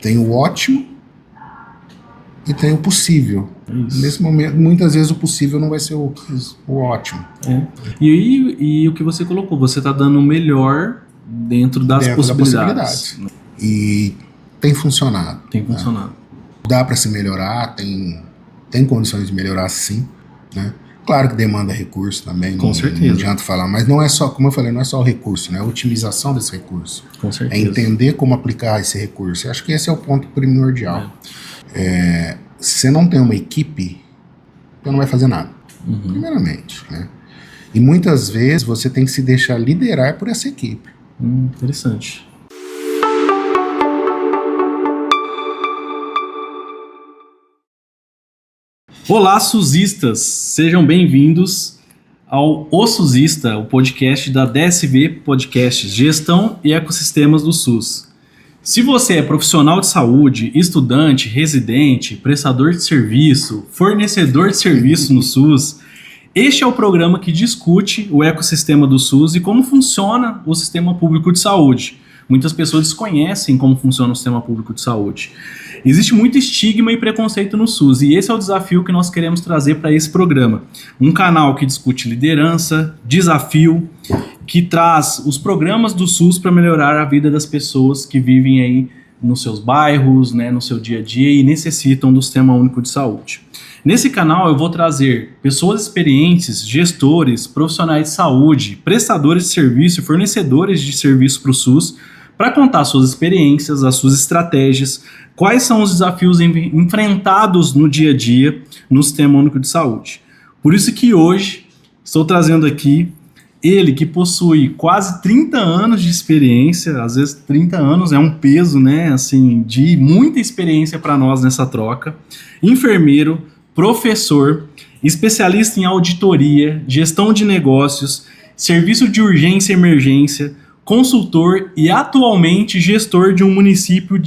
Tem o ótimo e tem o possível. Isso. Nesse momento, muitas vezes o possível não vai ser o ótimo. E o que você colocou, você está dando o melhor dentro das possibilidades. E tem funcionado. Tem funcionado. Dá para se melhorar, tem condições de melhorar, sim, né? Claro que demanda recurso também. Com certeza. Não adianta falar, mas não é só, como eu falei, não é só o recurso, né? É a otimização desse recurso. Com certeza. É entender como aplicar esse recurso. Eu acho que esse é o ponto primordial. Se você não tem uma equipe, você não vai fazer nada, primeiramente, né? E muitas vezes você tem que se deixar liderar por essa equipe. Interessante. Olá, SUSistas! Sejam bem-vindos ao O SUSista, o podcast da DSV Podcasts, Gestão e Ecossistemas do SUS. Se você é profissional de saúde, estudante, residente, prestador de serviço, fornecedor de serviço no SUS, este é o programa que discute o ecossistema do SUS e como funciona o sistema público de saúde. Muitas pessoas desconhecem como funciona o sistema público de saúde. Existe muito estigma e preconceito no SUS e esse é o desafio que nós queremos trazer para esse programa. Um canal que discute liderança, desafio, que traz os programas do SUS para melhorar a vida das pessoas que vivem aí nos seus bairros, né, no seu dia a dia e necessitam do Sistema Único de Saúde. Nesse canal eu vou trazer pessoas experientes, gestores, profissionais de saúde, prestadores de serviço e fornecedores de serviço para o SUS para contar suas experiências, as suas estratégias, quais são os desafios enfrentados no dia a dia no Sistema Único de Saúde. Por isso que hoje estou trazendo aqui ele que possui quase 30 anos de experiência, às vezes 30 anos é um peso, né, assim, de muita experiência para nós nessa troca, enfermeiro, professor, especialista em auditoria, gestão de negócios, serviço de urgência e emergência, consultor e atualmente gestor de um município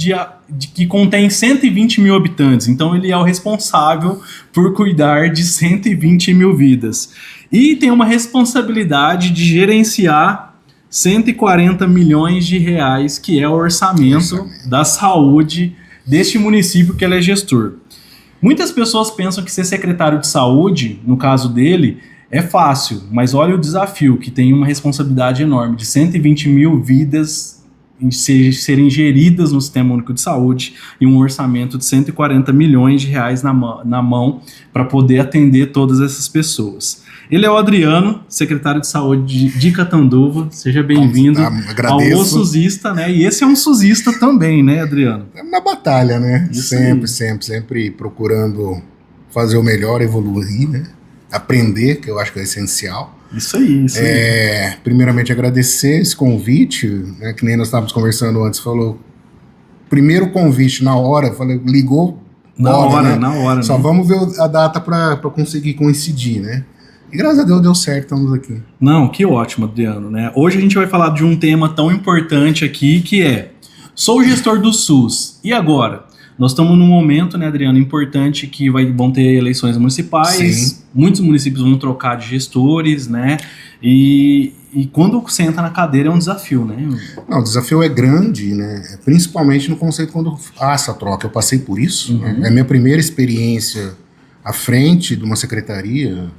que contém 120 mil habitantes. Então ele é o responsável por cuidar de 120 mil vidas. E tem uma responsabilidade de gerenciar 140 milhões de reais, que é o orçamento da saúde deste município que ele é gestor. Muitas pessoas pensam que ser secretário de saúde, no caso dele, é fácil, mas olha o desafio, que tem uma responsabilidade enorme de 120 mil vidas serem geridas no Sistema Único de Saúde e um orçamento de 140 milhões de reais na mão para poder atender todas essas pessoas. Ele é o Adriano, secretário de saúde de Catanduva. Seja bem-vindo ao SUSista, né? E esse é um SUSista também, né, Adriano? É uma batalha, né? Isso Sempre procurando fazer o melhor, evoluir, né? Aprender, que eu acho que é essencial. Isso aí. Primeiramente agradecer esse convite, né, que nem nós estávamos conversando antes, falou, primeiro convite na hora, ligou na hora. Só vamos ver a data para conseguir coincidir, né? E graças a Deus deu certo, estamos aqui. Não, que ótimo, Adriano, né? Hoje a gente vai falar de um tema tão importante aqui, que é, sou gestor do SUS, e agora? Nós estamos num momento, né, Adriano, importante que vão ter eleições municipais. Sim. Muitos municípios vão trocar de gestores, né? E quando você entra na cadeira é um desafio, né? Não, o desafio é grande, né? Principalmente no conceito quando essa troca. Eu passei por isso. Né? É a minha primeira experiência à frente de uma secretaria.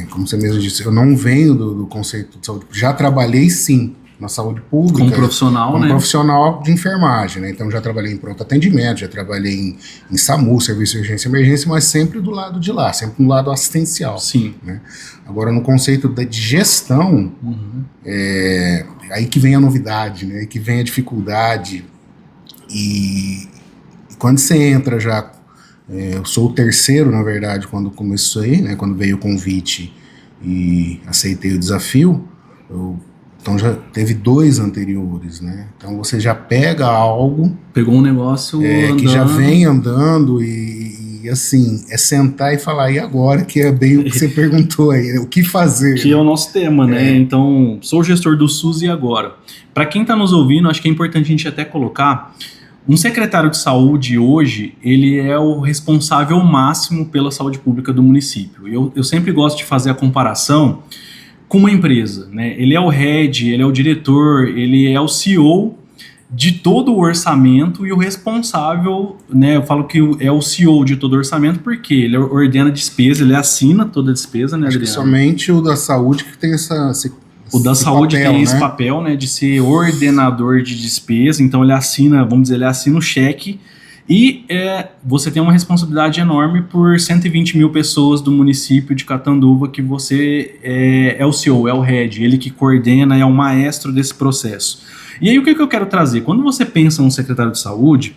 Como você mesmo disse, eu não venho do conceito de saúde. Já trabalhei, sim, na saúde pública. Como profissional, como profissional de enfermagem, né? Então já trabalhei em pronto atendimento, já trabalhei em SAMU, Serviço de Urgência e Emergência, mas sempre do lado de lá, sempre no lado assistencial. Sim. Né? Agora, no conceito de gestão, aí que vem a novidade, né? Aí que vem a dificuldade. E quando você entra já, eu sou o terceiro, na verdade, quando comecei, né? Quando veio o convite e aceitei o desafio, então já teve 2 anteriores, né? Então você já pega algo... Pegou um negócio andando. Que já vem andando e assim, é sentar e falar, e agora? Que é bem o que você perguntou aí, né? O que fazer? Que é o nosso tema, né? Então, sou gestor do SUS e agora? Para quem está nos ouvindo, acho que é importante a gente até colocar, um secretário de saúde hoje, ele é o responsável máximo pela saúde pública do município. Eu sempre gosto de fazer a comparação com uma empresa, né? Ele é o head, ele é o diretor, ele é o CEO de todo o orçamento e o responsável, né? Eu falo que é o CEO de todo o orçamento porque ele ordena a despesa, ele assina toda a despesa, né, Acho que Adriano? somente o da saúde que tem O da saúde papel, tem esse né? papel, né, de ser ordenador de despesa, então ele assina, vamos dizer, ele assina o cheque e você tem uma responsabilidade enorme por 120 mil pessoas do município de Catanduva que você é o CEO, é o head, ele que coordena, é o maestro desse processo. E aí o que eu quero trazer? Quando você pensa no secretário de saúde,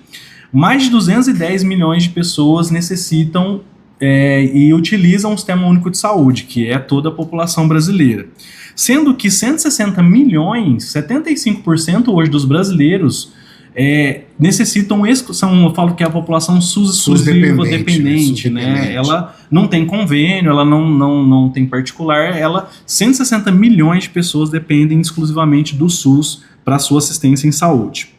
mais de 210 milhões de pessoas necessitam e utilizam o Sistema Único de Saúde, que é toda a população brasileira. Sendo que 160 milhões, 75% hoje dos brasileiros necessitam, eu falo que é a população SUS exclusiva, dependente, né? Ela não tem convênio, ela não tem particular, 160 milhões de pessoas dependem exclusivamente do SUS para sua assistência em saúde.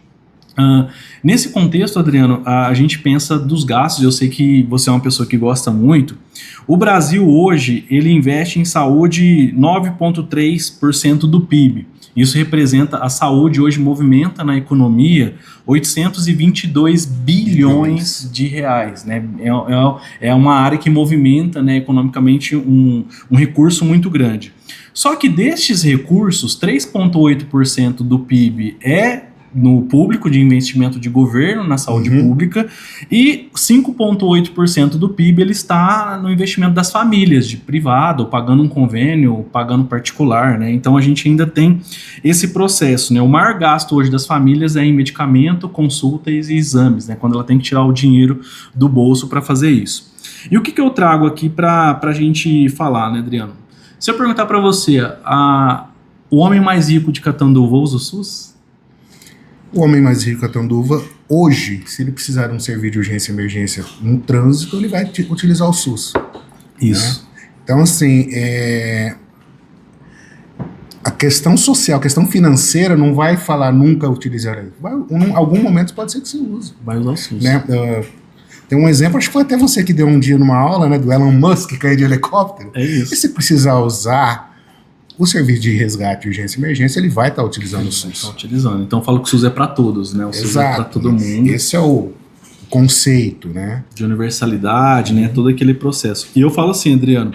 Nesse contexto, Adriano, a gente pensa dos gastos, eu sei que você é uma pessoa que gosta muito. O Brasil hoje, ele investe em saúde 9,3% do PIB. Isso representa, a saúde hoje movimenta na economia 822 bilhões de reais, né? É uma área que movimenta, né, economicamente um recurso muito grande. Só que destes recursos, 3,8% do PIB é no público, de investimento de governo na saúde pública, e 5,8% do PIB ele está no investimento das famílias, de privado, pagando um convênio, pagando particular, né? Então a gente ainda tem esse processo, né? O maior gasto hoje das famílias é em medicamento, consultas e exames, né? Quando ela tem que tirar o dinheiro do bolso para fazer isso. E o que eu trago aqui para a gente falar, né, Adriano? Se eu perguntar para você, o homem mais rico de Catanduva usa o SUS? O homem mais rico de Catanduva, hoje, se ele precisar de um serviço de urgência e emergência no trânsito, ele vai utilizar o SUS. Isso. Né? Então, assim, a questão social, a questão financeira não vai falar nunca utilizar. Em algum momento pode ser que você use. Vai usar o SUS. Né? Tem um exemplo, acho que foi até você que deu um dia numa aula, né, do Elon Musk cair de helicóptero. É isso. E se precisar usar o serviço de resgate, urgência e emergência, ele vai estar utilizando o SUS. Então eu falo que o SUS é para todos, né? O SUS é para todo mundo. Esse é o conceito, né? De universalidade, né? Todo aquele processo. E eu falo assim, Adriano,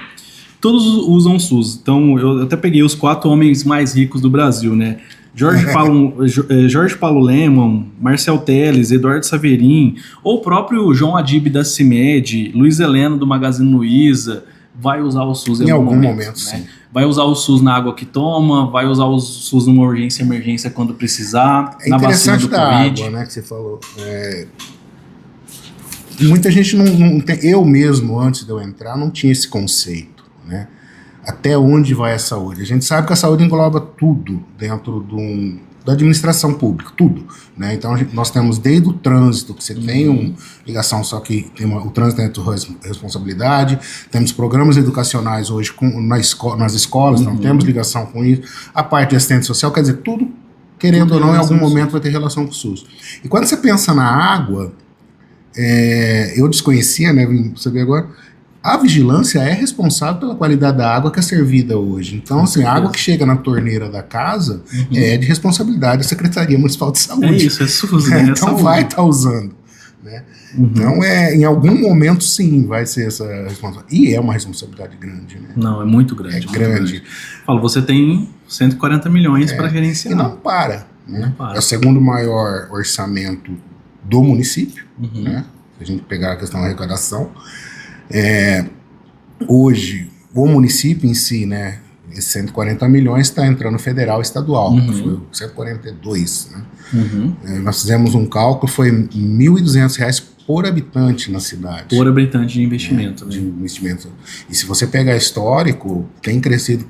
todos usam o SUS. Então eu até peguei os 4 homens mais ricos do Brasil, né? Jorge Paulo Lemann, Marcel Teles, Eduardo Saverin, ou o próprio João Adib da CIMED, Luiz Heleno do Magazine Luiza, vai usar o SUS em algum momento, né? sim. Vai usar o SUS na água que toma, vai usar o SUS numa urgência e emergência quando precisar, É na vacina do Covid. Água, né, que você falou. Muita gente não tem. Eu mesmo, antes de eu entrar, não tinha esse conceito, né? Até onde vai a saúde? A gente sabe que a saúde engloba tudo dentro da administração pública, tudo, né? Então nós temos desde o trânsito, que você tem uma ligação, só que o trânsito tem a tua responsabilidade, temos programas educacionais hoje nas escolas, não temos ligação com isso, a parte de assistente social, quer dizer, tudo, querendo ou não, em algum momento vai ter relação com o SUS. E quando você pensa na água, eu desconhecia, né, você vê agora, a vigilância é responsável pela qualidade da água que é servida hoje. Então, assim, a água que chega na torneira da casa é de responsabilidade da Secretaria Municipal de Saúde. É isso, é SUS, né? Então vai estar usando. Né? Então, em algum momento, sim, vai ser essa responsabilidade. E é uma responsabilidade grande. Né? Não, é muito grande. É grande. Falo, você tem 140 milhões para gerenciar. E não para. Né? Não para. É o segundo maior orçamento do município, né? Se a gente pegar a questão da arrecadação. Hoje, o município em si, né, esses 140 milhões está entrando federal e estadual, foi o 142, né? Nós fizemos um cálculo, foi R$ 1.200 por habitante na cidade. Por habitante de investimento, né? De investimento. E se você pegar histórico, tem crescido,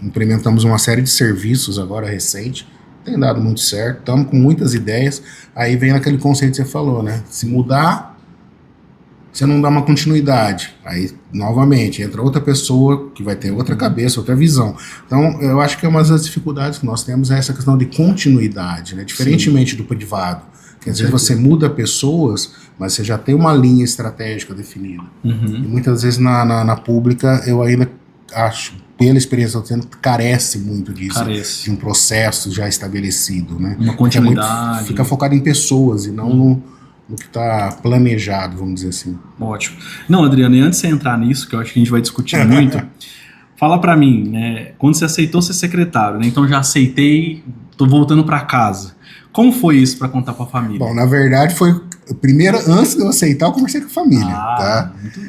implementamos uma série de serviços agora recente, tem dado muito certo, estamos com muitas ideias, aí vem aquele conceito que você falou, né? Se mudar, você não dá uma continuidade. Aí, novamente, entra outra pessoa que vai ter outra cabeça, outra visão. Então, eu acho que uma das dificuldades que nós temos é essa questão de continuidade, né? Diferentemente do privado. Quer dizer, você muda pessoas, mas você já tem uma linha estratégica definida. E muitas vezes na pública eu ainda acho pela experiência que eu tô tendo, carece muito disso. Carece. De um processo já estabelecido, né? Uma continuidade. Fica focado em pessoas e não no que está planejado, vamos dizer assim. Ótimo. Não, Adriano, e antes de você entrar nisso, que eu acho que a gente vai discutir muito, fala pra mim, né? Quando você aceitou ser secretário, né? Então já aceitei, tô voltando pra casa. Como foi isso pra contar pra família? Bom, na verdade foi primeiro, antes de eu aceitar, eu conversei com a família, tá? Muito...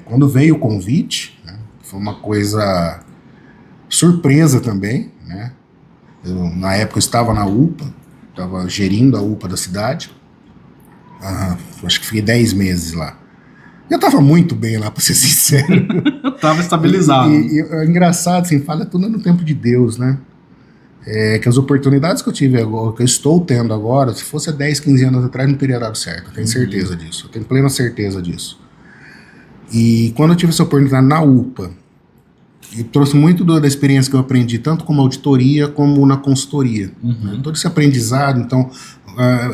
Quando veio o convite, né, foi uma coisa surpresa também, né? Na época eu estava na UPA, estava gerindo a UPA da cidade. Acho que fiquei 10 meses lá. Eu estava muito bem lá, para ser sincero. Estava estabilizado. E é engraçado, assim, fala tudo no tempo de Deus, né? Que as oportunidades que eu tive agora, que eu estou tendo agora, se fosse há 10, 15 anos atrás, não teria dado certo. Eu tenho certeza disso. Eu tenho plena certeza disso. E quando eu tive essa oportunidade na UPA, eu trouxe muito da experiência que eu aprendi, tanto como auditoria, como na consultoria. Né? Todo esse aprendizado, então,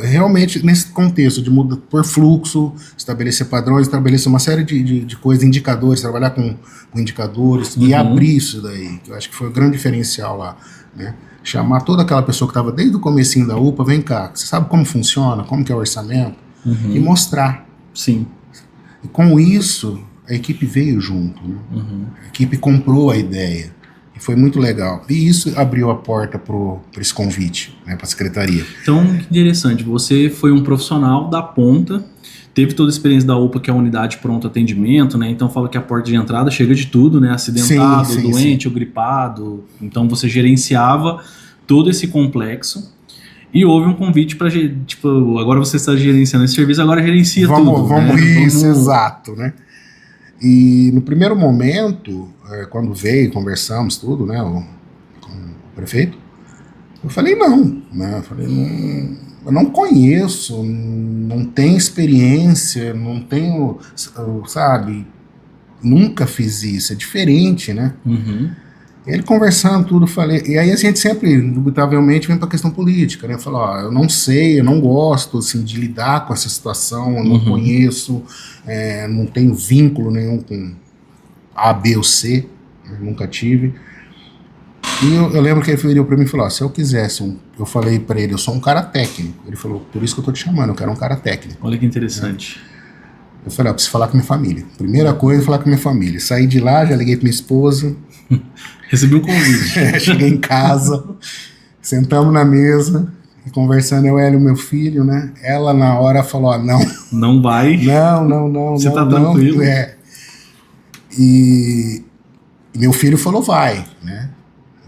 realmente, nesse contexto de mudar por fluxo, estabelecer padrões, estabelecer uma série de coisas, indicadores, trabalhar com indicadores e abrir isso daí, que eu acho que foi o grande diferencial lá, né? Chamar toda aquela pessoa que estava desde o comecinho da UPA, vem cá, você sabe como funciona, como que é o orçamento, e mostrar. Sim. E com isso, a equipe veio junto, né? A equipe comprou a ideia, e foi muito legal. E isso abriu a porta para esse convite, né, para a secretaria. Então, que interessante, você foi um profissional da ponta, teve toda a experiência da UPA, que é a unidade pronto atendimento, né? Então fala que a porta de entrada chega de tudo, né? Acidentado, sim, doente, ou gripado. Então você gerenciava todo esse complexo e houve um convite para, tipo, agora você está gerenciando esse serviço, agora gerencia tudo. Vamos né? Isso, exato, né? E no primeiro momento, quando veio, conversamos tudo, né, com o prefeito, eu falei não, né? Eu falei, eu não conheço, não tenho experiência, não tenho, sabe, nunca fiz isso, é diferente, né? Ele conversando tudo, falei, e aí a gente sempre, indubitavelmente, vem para a questão política, né? Falou, ó, eu não sei, eu não gosto, assim, de lidar com essa situação, eu não conheço, não tenho vínculo nenhum com A, B ou C, né? Nunca tive. E eu lembro que ele virou para mim e falou, ó, se eu quisesse, eu falei para ele, eu sou um cara técnico. Ele falou, por isso que eu tô te chamando, eu quero um cara técnico. Olha que interessante. Eu falei, ó, preciso falar com minha família. Primeira coisa é falar com minha família. Saí de lá, já liguei para minha esposa. Recebi um convite. Cheguei em casa, sentamos na mesa, e conversando, eu, Hélio, meu filho, né? Ela na hora falou, ó, não. Não vai. Não. Você tá tranquilo? E meu filho falou, vai, né?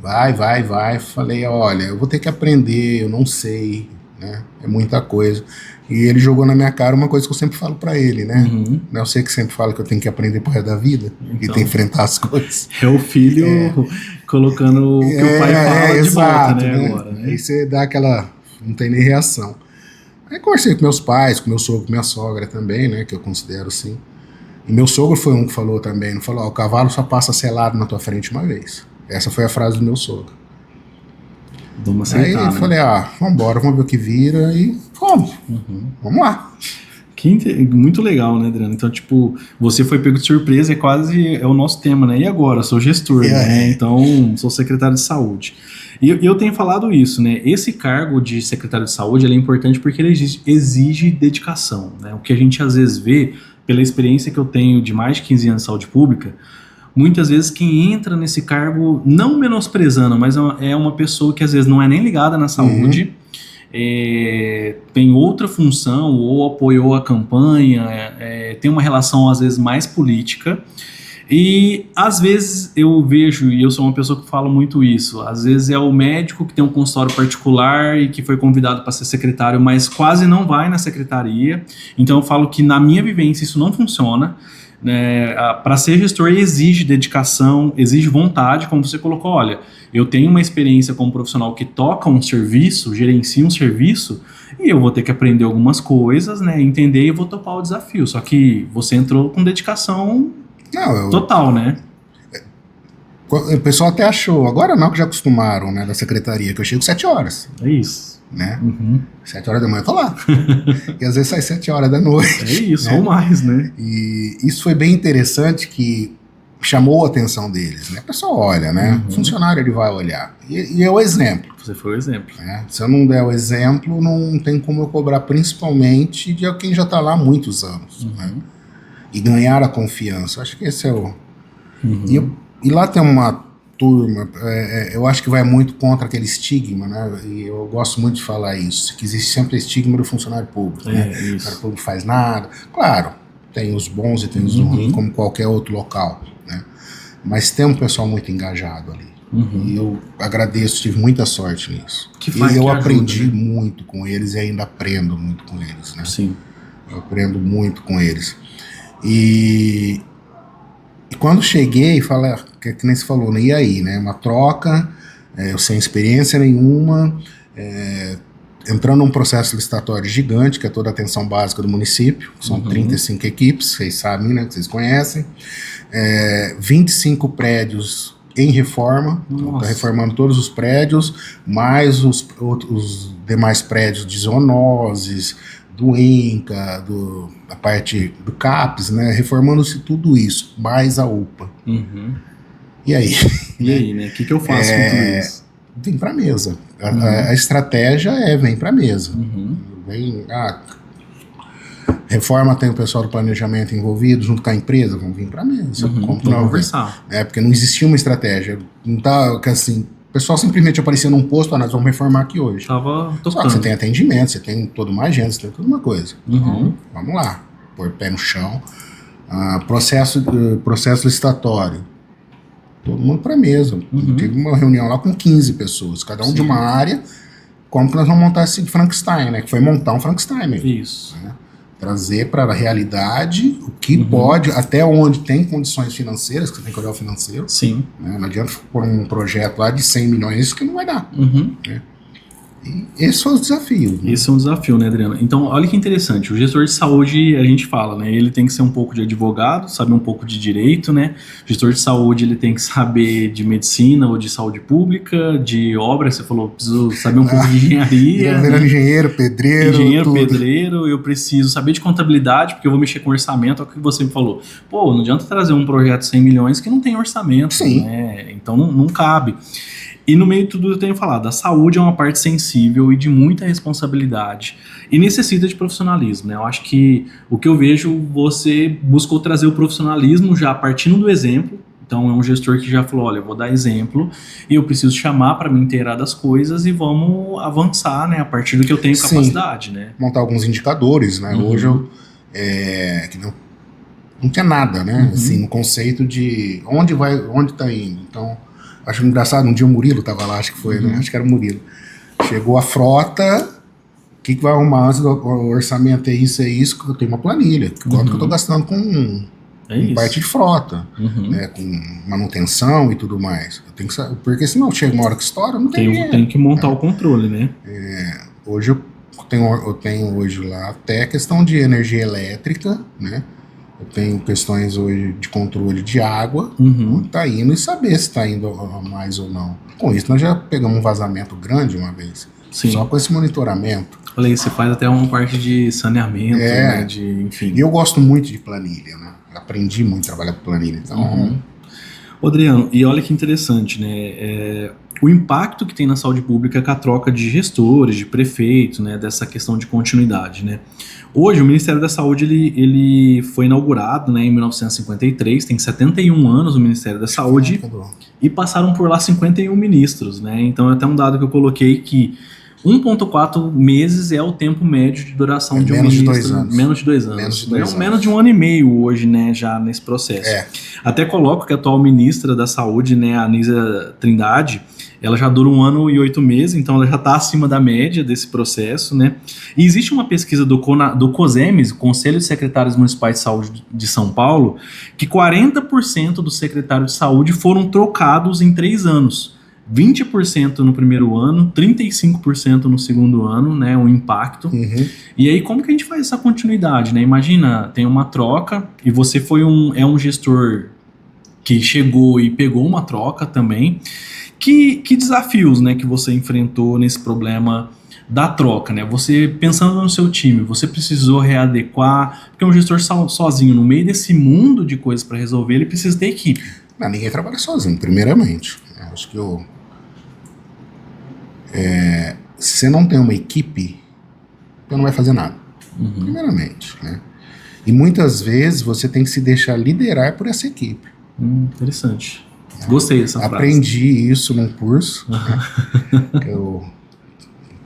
Vai. Falei, olha, eu vou ter que aprender, eu não sei, né? É muita coisa. E ele jogou na minha cara uma coisa que eu sempre falo pra ele, né? Eu sei que sempre fala que eu tenho que aprender pro resto da vida e tem que enfrentar as coisas. É o filho colocando o que o pai fala de exato, volta, né? Agora, né? Aí você dá aquela... não tem nem reação. Aí conversei com meus pais, com meu sogro, com minha sogra também, né? Que eu considero assim. E meu sogro foi um que falou também, não falou, ó, o cavalo só passa selado na tua frente uma vez. Essa foi a frase do meu sogro. Vamos aceitar, aí eu falei, vambora, vamos ver o que vira e vamos lá. Muito legal, né, Adriano? Então, tipo, você foi pego de surpresa, é o nosso tema, né? E agora? Eu sou gestor, né? Então, sou secretário de saúde. E eu tenho falado isso, né? Esse cargo de secretário de saúde, ele é importante porque ele exige dedicação, né? O que a gente às vezes vê, pela experiência que eu tenho de mais de 15 anos de saúde pública, muitas vezes quem entra nesse cargo, não menosprezando, mas é uma pessoa que às vezes não é nem ligada na saúde, tem outra função, ou apoiou a campanha, tem uma relação às vezes mais política, e às vezes eu vejo, e eu sou uma pessoa que fala muito isso, às vezes é o médico que tem um consultório particular e que foi convidado para ser secretário, mas quase não vai na secretaria. Então eu falo que na minha vivência isso não funciona. Para ser gestor exige dedicação, exige vontade, como você colocou, olha, eu tenho uma experiência como profissional que toca um serviço, gerencia um serviço, e eu vou ter que aprender algumas coisas, né, entender e vou topar o desafio, só que você entrou com dedicação total, né? O pessoal até achou, agora não, que já acostumaram, né, da secretaria, que eu chego 7 horas. É isso. Né? 7 horas da manhã eu tô lá. E às vezes sai 7 horas da noite. É isso, né? ou mais, né? E isso foi bem interessante que chamou a atenção deles, né? O pessoal olha, né? O funcionário ele vai olhar. E é o exemplo. Você foi o exemplo. Né? Se eu não der o exemplo, não tem como eu cobrar, principalmente de quem já está lá há muitos anos. Né? E ganhar a confiança. Acho que esse é o... E lá tem uma turma, eu acho que vai muito contra aquele estigma, né? E eu gosto muito de falar isso, que existe sempre o estigma do funcionário público, né? O funcionário público faz nada. Claro, tem os bons e tem os ruins, como qualquer outro local, né? Mas tem um pessoal muito engajado ali. E eu agradeço, tive muita sorte nisso. E eu aprendi muito com eles e ainda aprendo muito com eles, né? Sim. Eu aprendo muito com eles. E quando cheguei, falei, que nem você falou, né? E aí, né? Uma troca, eu sem experiência nenhuma, entrando num processo licitatório gigante, que é toda a atenção básica do município, são 35 equipes, vocês sabem, né? Que vocês conhecem. 25 prédios em reforma, está reformando todos os prédios, mais os demais prédios de zoonoses, do INCA, da parte do CAPES, né? Reformando-se tudo isso, mais a UPA. E aí? E aí, né? O que eu faço com tudo isso? Vem para a mesa. A estratégia vem para a mesa. Reforma, tem o pessoal do planejamento envolvido, junto com a empresa, vamos vir para a mesa. Vamos conversar. Porque não existia uma estratégia. Não tá, assim, o pessoal simplesmente aparecia num posto, nós vamos reformar aqui hoje. Tava tocando. Só que você tem atendimento, você tem toda uma agenda, você tem toda uma coisa. Então, vamos lá, pôr pé no chão. Processo licitatório. Todo mundo para a mesa. Tive uma reunião lá com 15 pessoas, cada um de uma área. Como que nós vamos montar esse Frankenstein, né? Que foi montar um Frankenstein mesmo. Isso. Né? Trazer para a realidade o que pode, até onde tem condições financeiras, que você tem que olhar o financeiro. Sim. Né? Não adianta pôr um projeto lá de 100 milhões que não vai dar. Né? E esse foi o desafio. Né? Esse é um desafio, né, Adriano? Então, olha que interessante. O gestor de saúde, a gente fala, né? Ele tem que ser um pouco de advogado, saber um pouco de direito, né? O gestor de saúde, ele tem que saber de medicina ou de saúde pública, de obra. Você falou, preciso saber um pouco de engenharia. Né? Engenheiro, pedreiro. Eu preciso saber de contabilidade, porque eu vou mexer com orçamento. É o que você me falou. Pô, não adianta trazer um projeto de 100 milhões que não tem orçamento. Sim. Né? Então, não cabe. E no meio de tudo eu tenho falado, a saúde é uma parte sensível e de muita responsabilidade e necessita de profissionalismo, né? Eu acho que o que eu vejo, você buscou trazer o profissionalismo já partindo do exemplo. Então é um gestor que já falou, olha, eu vou dar exemplo e eu preciso chamar para me inteirar das coisas e vamos avançar, né? A partir do que eu tenho capacidade, né? Montar alguns indicadores, né? Hoje eu que não tinha nada, né? Assim, no conceito de onde está indo. Então acho engraçado, um dia o Murilo estava lá, acho que foi, né? Acho que era o Murilo. Chegou a frota, o que vai arrumar antes do orçamento? É isso, eu tenho uma planilha. Quanto que eu estou gastando com parte de frota, né? Com manutenção e tudo mais. Eu tenho que saber, porque senão chega uma hora que estoura, não tem dinheiro. Tem que montar o controle, né? Hoje eu tenho hoje lá até questão de energia elétrica, né? Eu tenho questões hoje de controle de água, onde está indo e saber se está indo a mais ou não. Com isso, nós já pegamos um vazamento grande uma vez. Sim. Só com esse monitoramento. Olha aí, você faz até uma parte de saneamento, né? Enfim. E eu gosto muito de planilha, né? Aprendi muito a trabalhar com planilha. Então, Adriano, e olha que interessante, né? O impacto que tem na saúde pública com a troca de gestores, de prefeitos, né? Dessa questão de continuidade, né? Hoje, o Ministério da Saúde ele foi inaugurado, né, em 1953, tem 71 anos o Ministério da Saúde, e passaram por lá 51 ministros. Né? Então, é até um dado que eu coloquei que 1,4 meses é o tempo médio de duração de um ministro. Menos de 2 anos. Menos de 1 ano e meio hoje, né, já nesse processo. Até coloco que a atual ministra da Saúde, né, a Anísia Trindade, ela já dura 1 ano e 8 meses, então ela já está acima da média desse processo, né? E existe uma pesquisa do COSEMES, Conselho de Secretários Municipais de Saúde de São Paulo, que 40% dos secretários de saúde foram trocados em 3 anos. 20% no primeiro ano, 35% no segundo ano, né? O impacto. E aí, como que a gente faz essa continuidade, né? Imagina, tem uma troca e você é um gestor que chegou e pegou uma troca também. Que desafios, né, que você enfrentou nesse problema da troca, né? Você, pensando no seu time, você precisou readequar, porque um gestor sozinho, no meio desse mundo de coisas para resolver, ele precisa ter equipe. Não, ninguém trabalha sozinho, primeiramente. Eu acho que se você não tem uma equipe, você não vai fazer nada. Primeiramente, né? E muitas vezes você tem que se deixar liderar por essa equipe. Interessante. Gostei dessa frase. Aprendi isso num curso, né? Que eu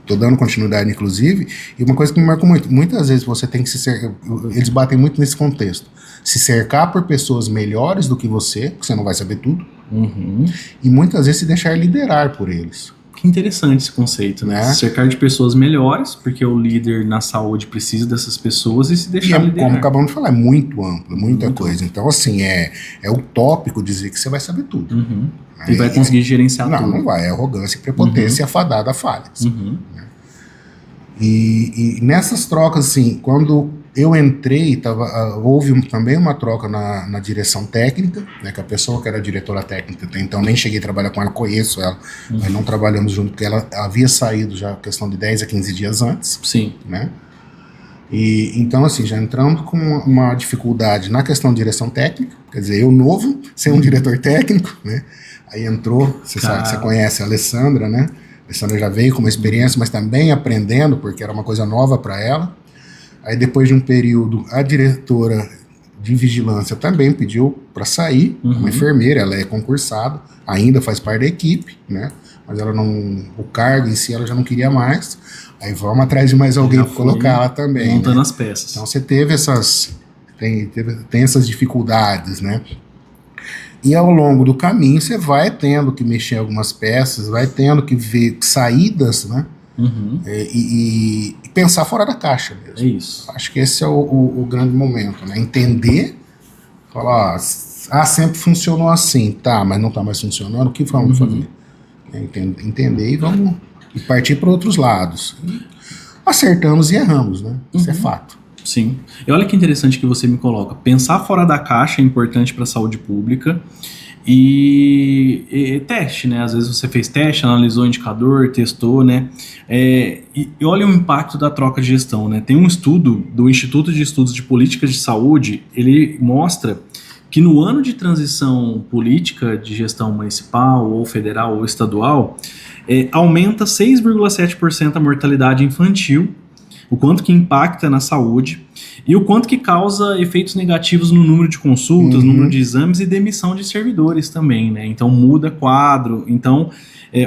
tô dando continuidade, inclusive, e uma coisa que me marcou muito, muitas vezes você tem que se cercar, eles batem muito nesse contexto, se cercar por pessoas melhores do que você, porque você não vai saber tudo, e muitas vezes se deixar liderar por eles. Que interessante esse conceito, né? Se cercar de pessoas melhores, porque o líder na saúde precisa dessas pessoas e se deixar liderar. Como acabamos de falar, é muito amplo, muita coisa. Então, assim, é utópico dizer que você vai saber tudo. E vai conseguir gerenciar tudo. Não vai. É arrogância e prepotência afadada a falhas. Né? E nessas trocas, assim, quando eu entrei, houve também uma troca na direção técnica, né, que a pessoa que era diretora técnica, então nem cheguei a trabalhar com ela, conheço ela, mas não trabalhamos junto, porque ela havia saído já questão de 10 a 15 dias antes. Sim. Né? E então, assim, já entramos com uma dificuldade na questão de direção técnica, quer dizer, eu novo, sem um diretor técnico, né? Aí entrou, você conhece a Alessandra, né? A Alessandra já veio com uma experiência, mas também aprendendo, porque era uma coisa nova para ela. Aí depois de um período, a diretora de vigilância também pediu para sair, uma enfermeira, ela é concursada, ainda faz parte da equipe, né? Mas ela não, o cargo em si ela já não queria mais. Aí vamos atrás de mais alguém para colocar ela também. Montando, né? As peças. Então você teve tem essas dificuldades, né? E ao longo do caminho você vai tendo que mexer em algumas peças, vai tendo que ver saídas, né? E pensar fora da caixa mesmo. É isso. Acho que esse é o grande momento, né? Entender, falar, sempre funcionou assim, tá, mas não está mais funcionando, o que vamos fazer? Entender e partir para outros lados. E acertamos e erramos, né? Isso é fato. Sim. E olha que interessante que você me coloca. Pensar fora da caixa é importante para a saúde pública. E teste, né? Às vezes você fez teste, analisou o indicador, testou, né? E olha o impacto da troca de gestão, né? Tem um estudo do Instituto de Estudos de Políticas de Saúde, ele mostra que no ano de transição política de gestão municipal, ou federal, ou estadual, aumenta 6,7% a mortalidade infantil, o quanto que impacta na saúde e o quanto que causa efeitos negativos no número de consultas, número de exames e demissão de servidores também, né? Então muda quadro. Então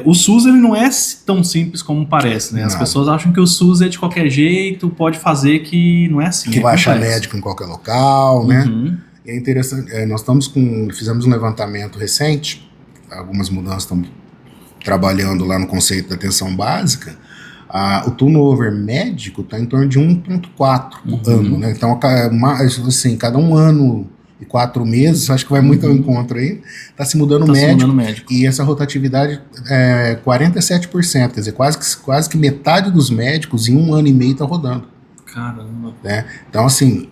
o SUS ele não é tão simples como parece, né? As pessoas acham que o SUS é de qualquer jeito, pode fazer, que não é assim. Que vai achar médico em qualquer local, né? E é interessante, nós fizemos um levantamento recente, algumas mudanças, estamos trabalhando lá no conceito da atenção básica. O turnover médico está em torno de 1,4 por ano, né? Então, assim, cada 1 ano e 4 meses, acho que vai muito ao encontro aí, está se mudando médico. E essa rotatividade é 47%, quer dizer, quase que metade dos médicos em 1 ano e meio está rodando. Caramba. Né? Então, assim,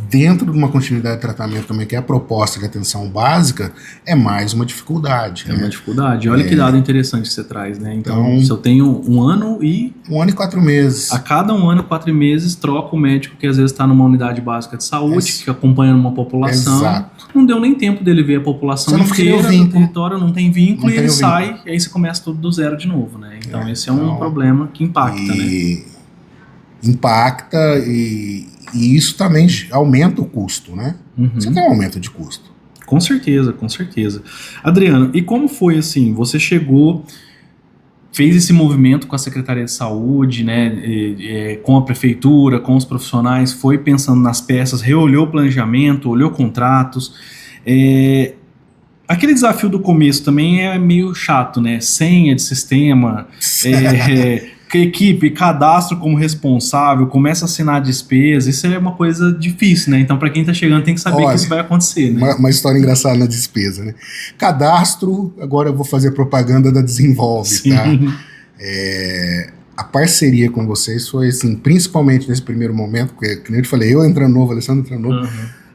dentro de uma continuidade de tratamento também, que é a proposta de atenção básica, é mais uma dificuldade. Uma dificuldade. Olha que dado interessante que você traz, né? Então, se eu tenho 1 ano e... 1 ano e 4 meses. A cada 1 ano e 4 meses, troca o médico que às vezes está numa unidade básica de saúde, que acompanha uma população. Exato. Não deu nem tempo dele ver a população inteira do território, não tem vínculo, e ele sai, e aí você começa tudo do zero de novo, né? Então, esse é um problema que impacta, né? Impacta e isso também aumenta o custo, né? Você tem um aumento de custo. Com certeza, com certeza. Adriano, e como foi assim? Você chegou, fez esse movimento com a Secretaria de Saúde, né? Com a prefeitura, com os profissionais, foi pensando nas peças, reolhou o planejamento, olhou contratos. Aquele desafio do começo também é meio chato, né? Senha de sistema, equipe, cadastro como responsável, começa a assinar a despesa, isso é uma coisa difícil, né? Então, para quem tá chegando, tem que saber que isso vai acontecer, né? Uma história engraçada na despesa, né? Cadastro, agora eu vou fazer propaganda da Desenvolve, Sim. Tá? A parceria com vocês foi, assim, principalmente nesse primeiro momento, porque, como eu te falei, eu entrando novo, Alessandro entrando novo,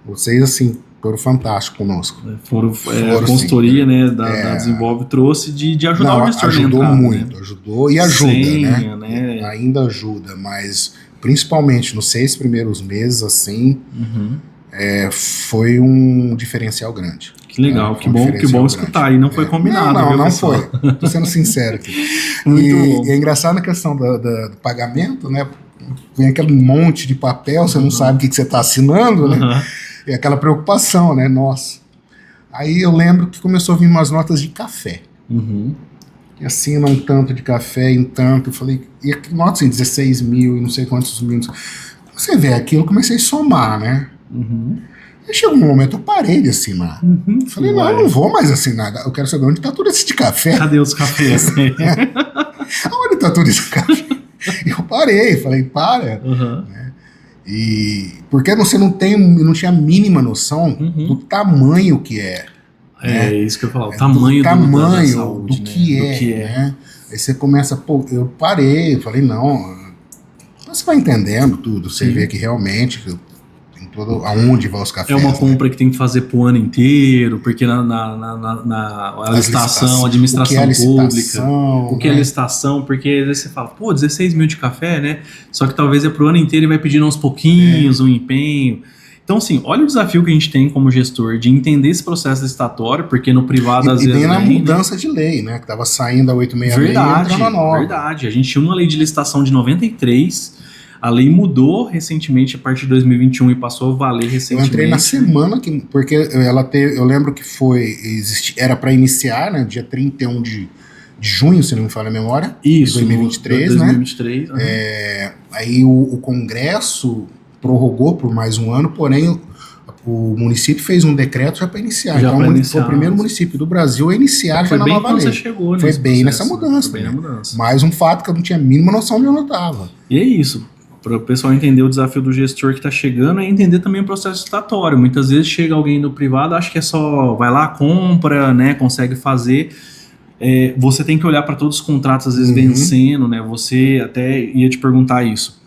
vocês, assim, foram fantásticos conosco. A consultoria, sim, né, da Desenvolve trouxe de ajudar o gestor. Ajudou muito, né? Ajudou e ajuda, Senha, né? Ainda ajuda, mas principalmente nos 6 primeiros meses, assim, foi um diferencial grande. Que legal, que bom escutar. E não foi combinado. Não foi. Tô sendo sincero aqui. E é engraçado a questão do pagamento, né? Vem aquele monte de papel, você não sabe o que você está assinando, né? E aquela preocupação, né? Nossa. Aí eu lembro que começou a vir umas notas de café. E assina um tanto de café em tanto. Eu falei, e notas em 16 mil e não sei quantos mil. Você vê aquilo, eu comecei a somar, né? Aí chegou um momento, eu parei de assinar. Falei, não, eu não vou mais assinar. Eu quero saber onde está tudo esse de café. Cadê os cafés? Onde está tudo esse café? Eu parei, falei, para. Né? E porque você não tinha a mínima noção do tamanho que é. É isso que eu falo, o tamanho da saúde, do que é. Né? Aí você começa, eu parei, eu falei, não, você vai entendendo tudo, você vê que realmente tem todo, aonde vai os cafés. É uma compra que tem que fazer pro ano inteiro, porque na licitação, administração pública, o que é licitação, porque às vezes você fala, 16 mil de café, né? Só que talvez é pro ano inteiro e vai pedindo aos pouquinhos um empenho. Então, assim, olha o desafio que a gente tem como gestor de entender esse processo licitatório, porque no privado às vezes... E bem na mudança de lei, né? Que estava saindo a 866 e entrando a nova. Verdade. A gente tinha uma lei de licitação de 93, a lei mudou recentemente a partir de 2021 e passou a valer recentemente. Eu entrei na semana, porque eu lembro que era para iniciar, né? Dia 31 de junho, se não me falha a memória. Isso, 2023, 2023, né? Aí o Congresso prorrogou por mais um ano, porém o município fez um decreto já para iniciar. Foi o primeiro município do Brasil a iniciar já na nova lei. Foi bem nessa mudança. Mais um fato que eu não tinha a mínima noção de onde eu estava. E é isso. Para o pessoal entender o desafio do gestor que está chegando, é entender também o processo licitatório. Muitas vezes chega alguém do privado, acha que é só vai lá, compra, né, consegue fazer. Você tem que olhar para todos os contratos, às vezes vencendo, né? Você até ia te perguntar isso.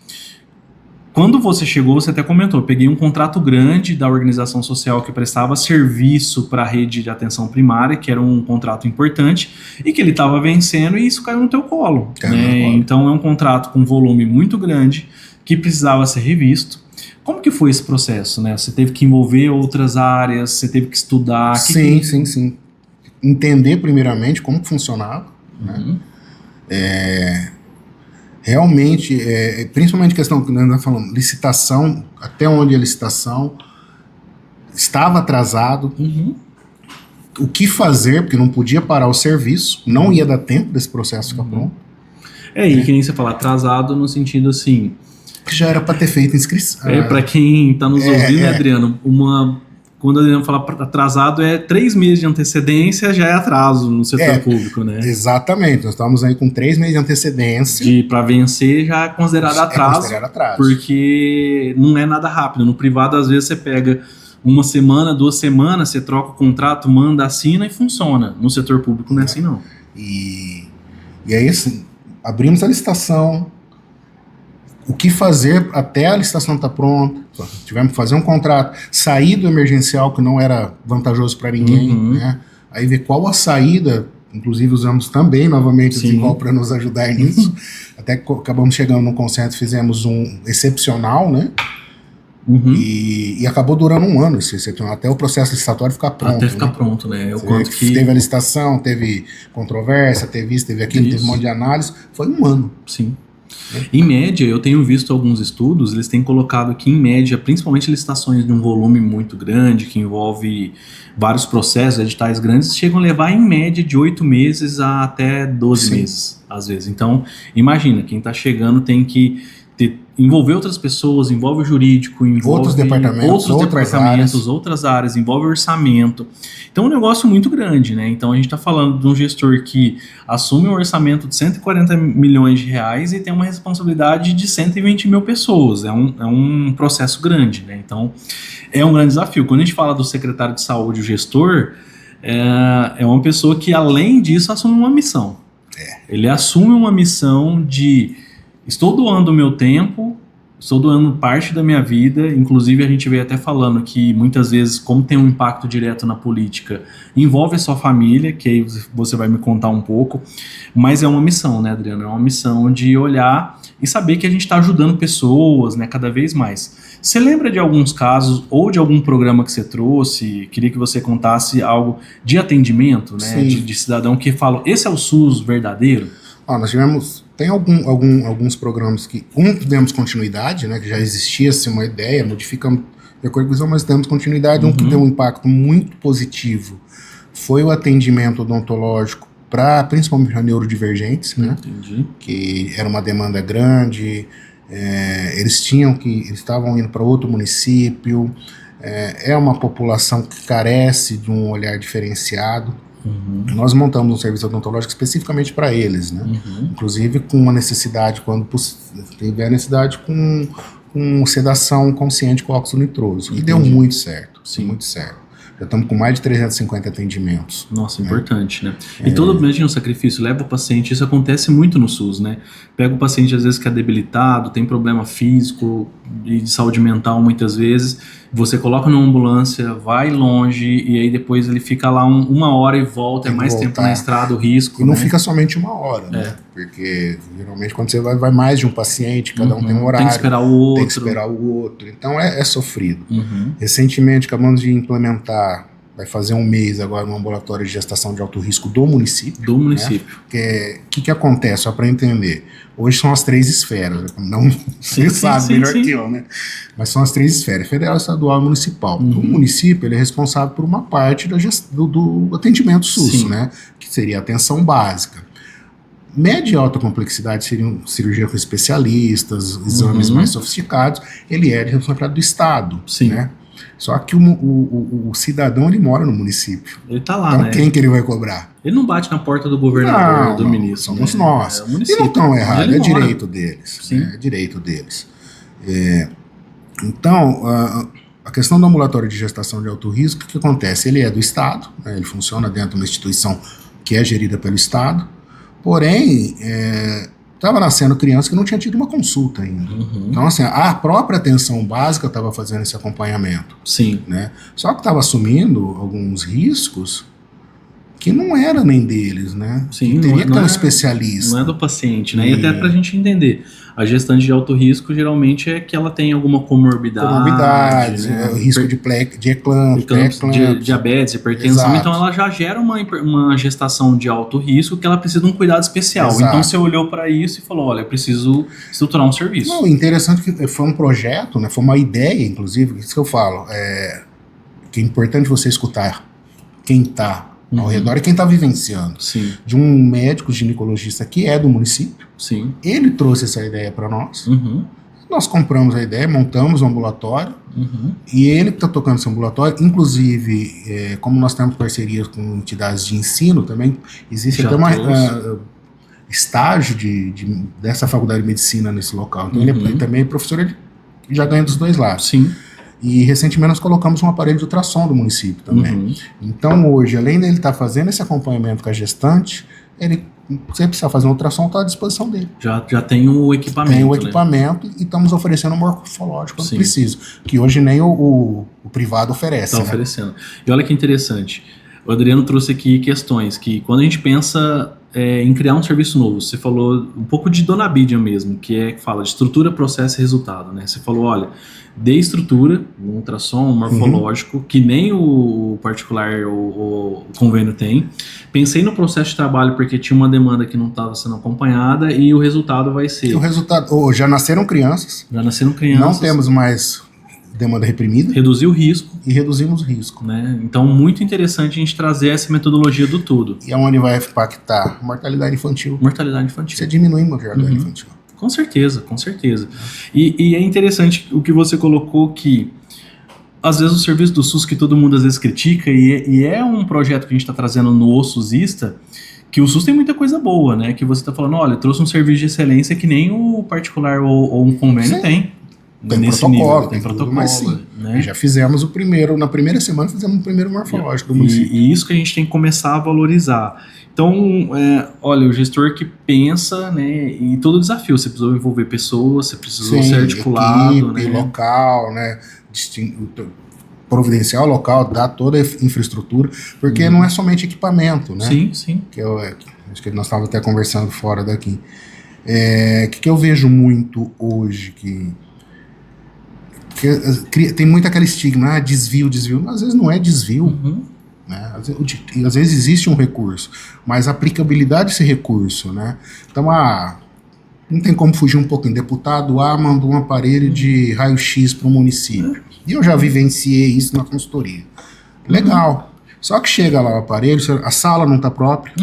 Quando você chegou, você até comentou, eu peguei um contrato grande da organização social que prestava serviço para a rede de atenção primária, que era um contrato importante, e que ele estava vencendo e isso caiu no teu colo. Né? Então é um contrato com volume muito grande, que precisava ser revisto. Como que foi esse processo? Né? Você teve que envolver outras áreas, você teve que estudar? Sim. Entender primeiramente como que funcionava, né? Realmente, principalmente questão que nós estamos falando, licitação, até onde a licitação estava atrasado, o que fazer, porque não podia parar o serviço, não ia dar tempo desse processo ficar pronto. E que nem você fala, atrasado no sentido assim... Que já era para ter feito inscrição. Para quem está nos ouvindo, né, Adriano, quando a Adriano fala atrasado, 3 meses de antecedência já é atraso no setor público, né? Exatamente, nós estamos aí com 3 meses de antecedência. Para vencer já é considerado atraso, porque não é nada rápido. No privado, às vezes, você pega 1 semana, 2 semanas, você troca o contrato, manda, assina e funciona. No setor público não é assim, não. E aí, assim, abrimos a licitação, o que fazer até a licitação estar pronta, tivemos que fazer um contrato, sair do emergencial que não era vantajoso para ninguém, né? Aí ver qual a saída, inclusive usamos também novamente o Desenvolve para nos ajudar nisso, até que acabamos chegando num consenso, fizemos um excepcional, né? E acabou durando 1 ano esse excepcional, até o processo licitatório ficar pronto. Até ficar pronto, né? Teve a licitação, teve controvérsia, teve isso, teve aquilo, teve um monte de análise, foi 1 ano. Sim. Em média, eu tenho visto alguns estudos, eles têm colocado que em média, principalmente licitações de um volume muito grande, que envolve vários processos, editais grandes, chegam a levar em média de 8 meses a até 12 meses, às vezes. Então, imagina, quem está chegando tem que envolver outras pessoas, envolve o jurídico, envolve outros departamentos, outras áreas, envolve orçamento. Então é um negócio muito grande, né? Então a gente está falando de um gestor que assume um orçamento de 140 milhões de reais e tem uma responsabilidade de 120 mil pessoas. É um processo grande, né? Então é um grande desafio. Quando a gente fala do secretário de saúde, o gestor, é uma pessoa que além disso assume uma missão. Ele assume uma missão de... Estou doando o meu tempo, estou doando parte da minha vida, inclusive a gente veio até falando que muitas vezes, como tem um impacto direto na política, envolve a sua família, que aí você vai me contar um pouco, mas é uma missão, né, Adriano? É uma missão de olhar e saber que a gente está ajudando pessoas, né, cada vez mais. Você lembra de alguns casos ou de algum programa que você trouxe? Queria que você contasse algo de atendimento, né, de cidadão que fala, esse é o SUS verdadeiro? Nós tivemos, tem alguns programas que, demos continuidade, né, que já existia assim, uma ideia, modificamos de acordo com isso, mas demos continuidade. Um que deu um impacto muito positivo foi o atendimento odontológico para, principalmente, para neurodivergentes, né, que era uma demanda grande, eles estavam indo para outro município, é uma população que carece de um olhar diferenciado. Nós montamos um serviço odontológico especificamente para eles, né? Inclusive com uma necessidade, quando tiver necessidade, com sedação consciente com óxido nitroso. E deu muito certo, muito certo. Já estamos com mais de 350 atendimentos. Nossa, importante, né? E todo imagina o sacrifício, leva o paciente, isso acontece muito no SUS, né? Pega o paciente às vezes que é debilitado, tem problema físico e de saúde mental muitas vezes, você coloca numa ambulância, vai longe e aí depois ele fica lá uma hora e volta, é mais tempo na estrada, o risco. E não fica somente uma hora, né? Porque geralmente quando você vai mais de um paciente, cada um tem um horário. Tem que esperar o outro. Tem que esperar o outro. Então é sofrido. Recentemente acabamos de implementar, vai fazer um mês agora, um ambulatório de gestação de alto risco do município. Do município. Né? O que acontece, só para entender? Hoje são as 3 esferas, não você sabe melhor que eu, né? Mas são as 3 esferas, federal, estadual e municipal. O município ele é responsável por uma parte do atendimento SUS, né? Que seria a atenção básica. Média e alta complexidade seriam cirurgia com especialistas, exames mais sofisticados, ele é de responsabilidade do Estado, né? Só que o cidadão, ele mora no município. Ele tá lá, então, né? Quem que ele vai cobrar? Ele não bate na porta do governador, do ministro. Somos nós. É o município. E não estão errados, é direito deles. Sim. É direito deles. Então, a questão do ambulatório de gestação de alto risco, o que acontece? Ele é do Estado, né? Ele funciona dentro de uma instituição que é gerida pelo Estado, porém, estava nascendo criança que não tinha tido uma consulta ainda. Então, assim, a própria atenção básica estava fazendo esse acompanhamento. Sim. Né? Só que estava assumindo alguns riscos que não era nem deles, né? Sim, teria que ter um especialista. Não é do paciente, né? E até pra gente entender, a gestante de alto risco geralmente é que ela tem alguma comorbidade, né? O risco de eclâmpsia, diabetes, hipertensão. Exato. Então ela já gera uma gestação de alto risco que ela precisa de um cuidado especial. Exato. Então você olhou para isso e falou, olha, eu preciso estruturar um serviço. Não, interessante que foi um projeto, né? Foi uma ideia, inclusive, isso que eu falo, que é importante você escutar quem está ao redor e quem está vivenciando. Sim. De um médico ginecologista que é do município. Sim. Ele trouxe essa ideia para nós. Nós compramos a ideia, montamos o ambulatório. E ele que está tocando esse ambulatório, inclusive, como nós temos parcerias com entidades de ensino também, existe até uma estágio dessa faculdade de medicina nesse local. Então ele também é professor, ele já ganha dos dois lados. Sim. E recentemente nós colocamos um aparelho de ultrassom do município também. Então hoje, além dele estar fazendo esse acompanhamento com a gestante, se precisar fazer um ultrassom, está à disposição dele. Já tem o equipamento. Tem o equipamento, né? E estamos oferecendo um morfológico quando preciso. Que hoje nem o privado oferece. Está oferecendo. E olha que interessante. O Adriano trouxe aqui questões que quando a gente pensa em criar um serviço novo, você falou um pouco de Dona Bídia mesmo, que fala de estrutura, processo e resultado, né? Você falou, olha, dê estrutura, um ultrassom, um morfológico, que nem o particular o convênio tem. Pensei no processo de trabalho porque tinha uma demanda que não estava sendo acompanhada e o resultado vai ser... E o resultado... já nasceram crianças. Não temos mais demanda reprimida. Reduzir o risco. E reduzimos o risco. Né? Então, muito interessante a gente trazer essa metodologia do tudo. E aonde vai impactar? Mortalidade infantil. Mortalidade infantil. Você diminui a mortalidade infantil. Com certeza, com certeza. E é interessante o que você colocou que, às vezes, o serviço do SUS que todo mundo às vezes critica, e é um projeto que a gente está trazendo no SUSista, que o SUS tem muita coisa boa, né? Que você está falando, olha, trouxe um serviço de excelência que nem o particular ou um convênio tem. Tem nesse protocolo, nível, tem tudo, protocolo, mas sim. né? E já fizemos o primeiro, na primeira semana fizemos o primeiro morfológico do município. E isso que a gente tem que começar a valorizar. Então, olha, o gestor que pensa, né, e todo desafio, você precisou envolver pessoas, você precisou ser articulado, equipe, né? local, né, providenciar o local, dar toda a infraestrutura, porque não é somente equipamento, né? Sim. Acho que nós estávamos até conversando fora daqui. Que eu vejo muito hoje que tem muito aquele estigma, desvio. Às vezes não é desvio. Né? Às vezes existe um recurso, mas a aplicabilidade desse recurso, né? Então, não tem como fugir um pouquinho. Deputado A mandou um aparelho de raio-x para o município. E eu já vivenciei isso na consultoria. Legal. Só que chega lá o aparelho, a sala não está própria.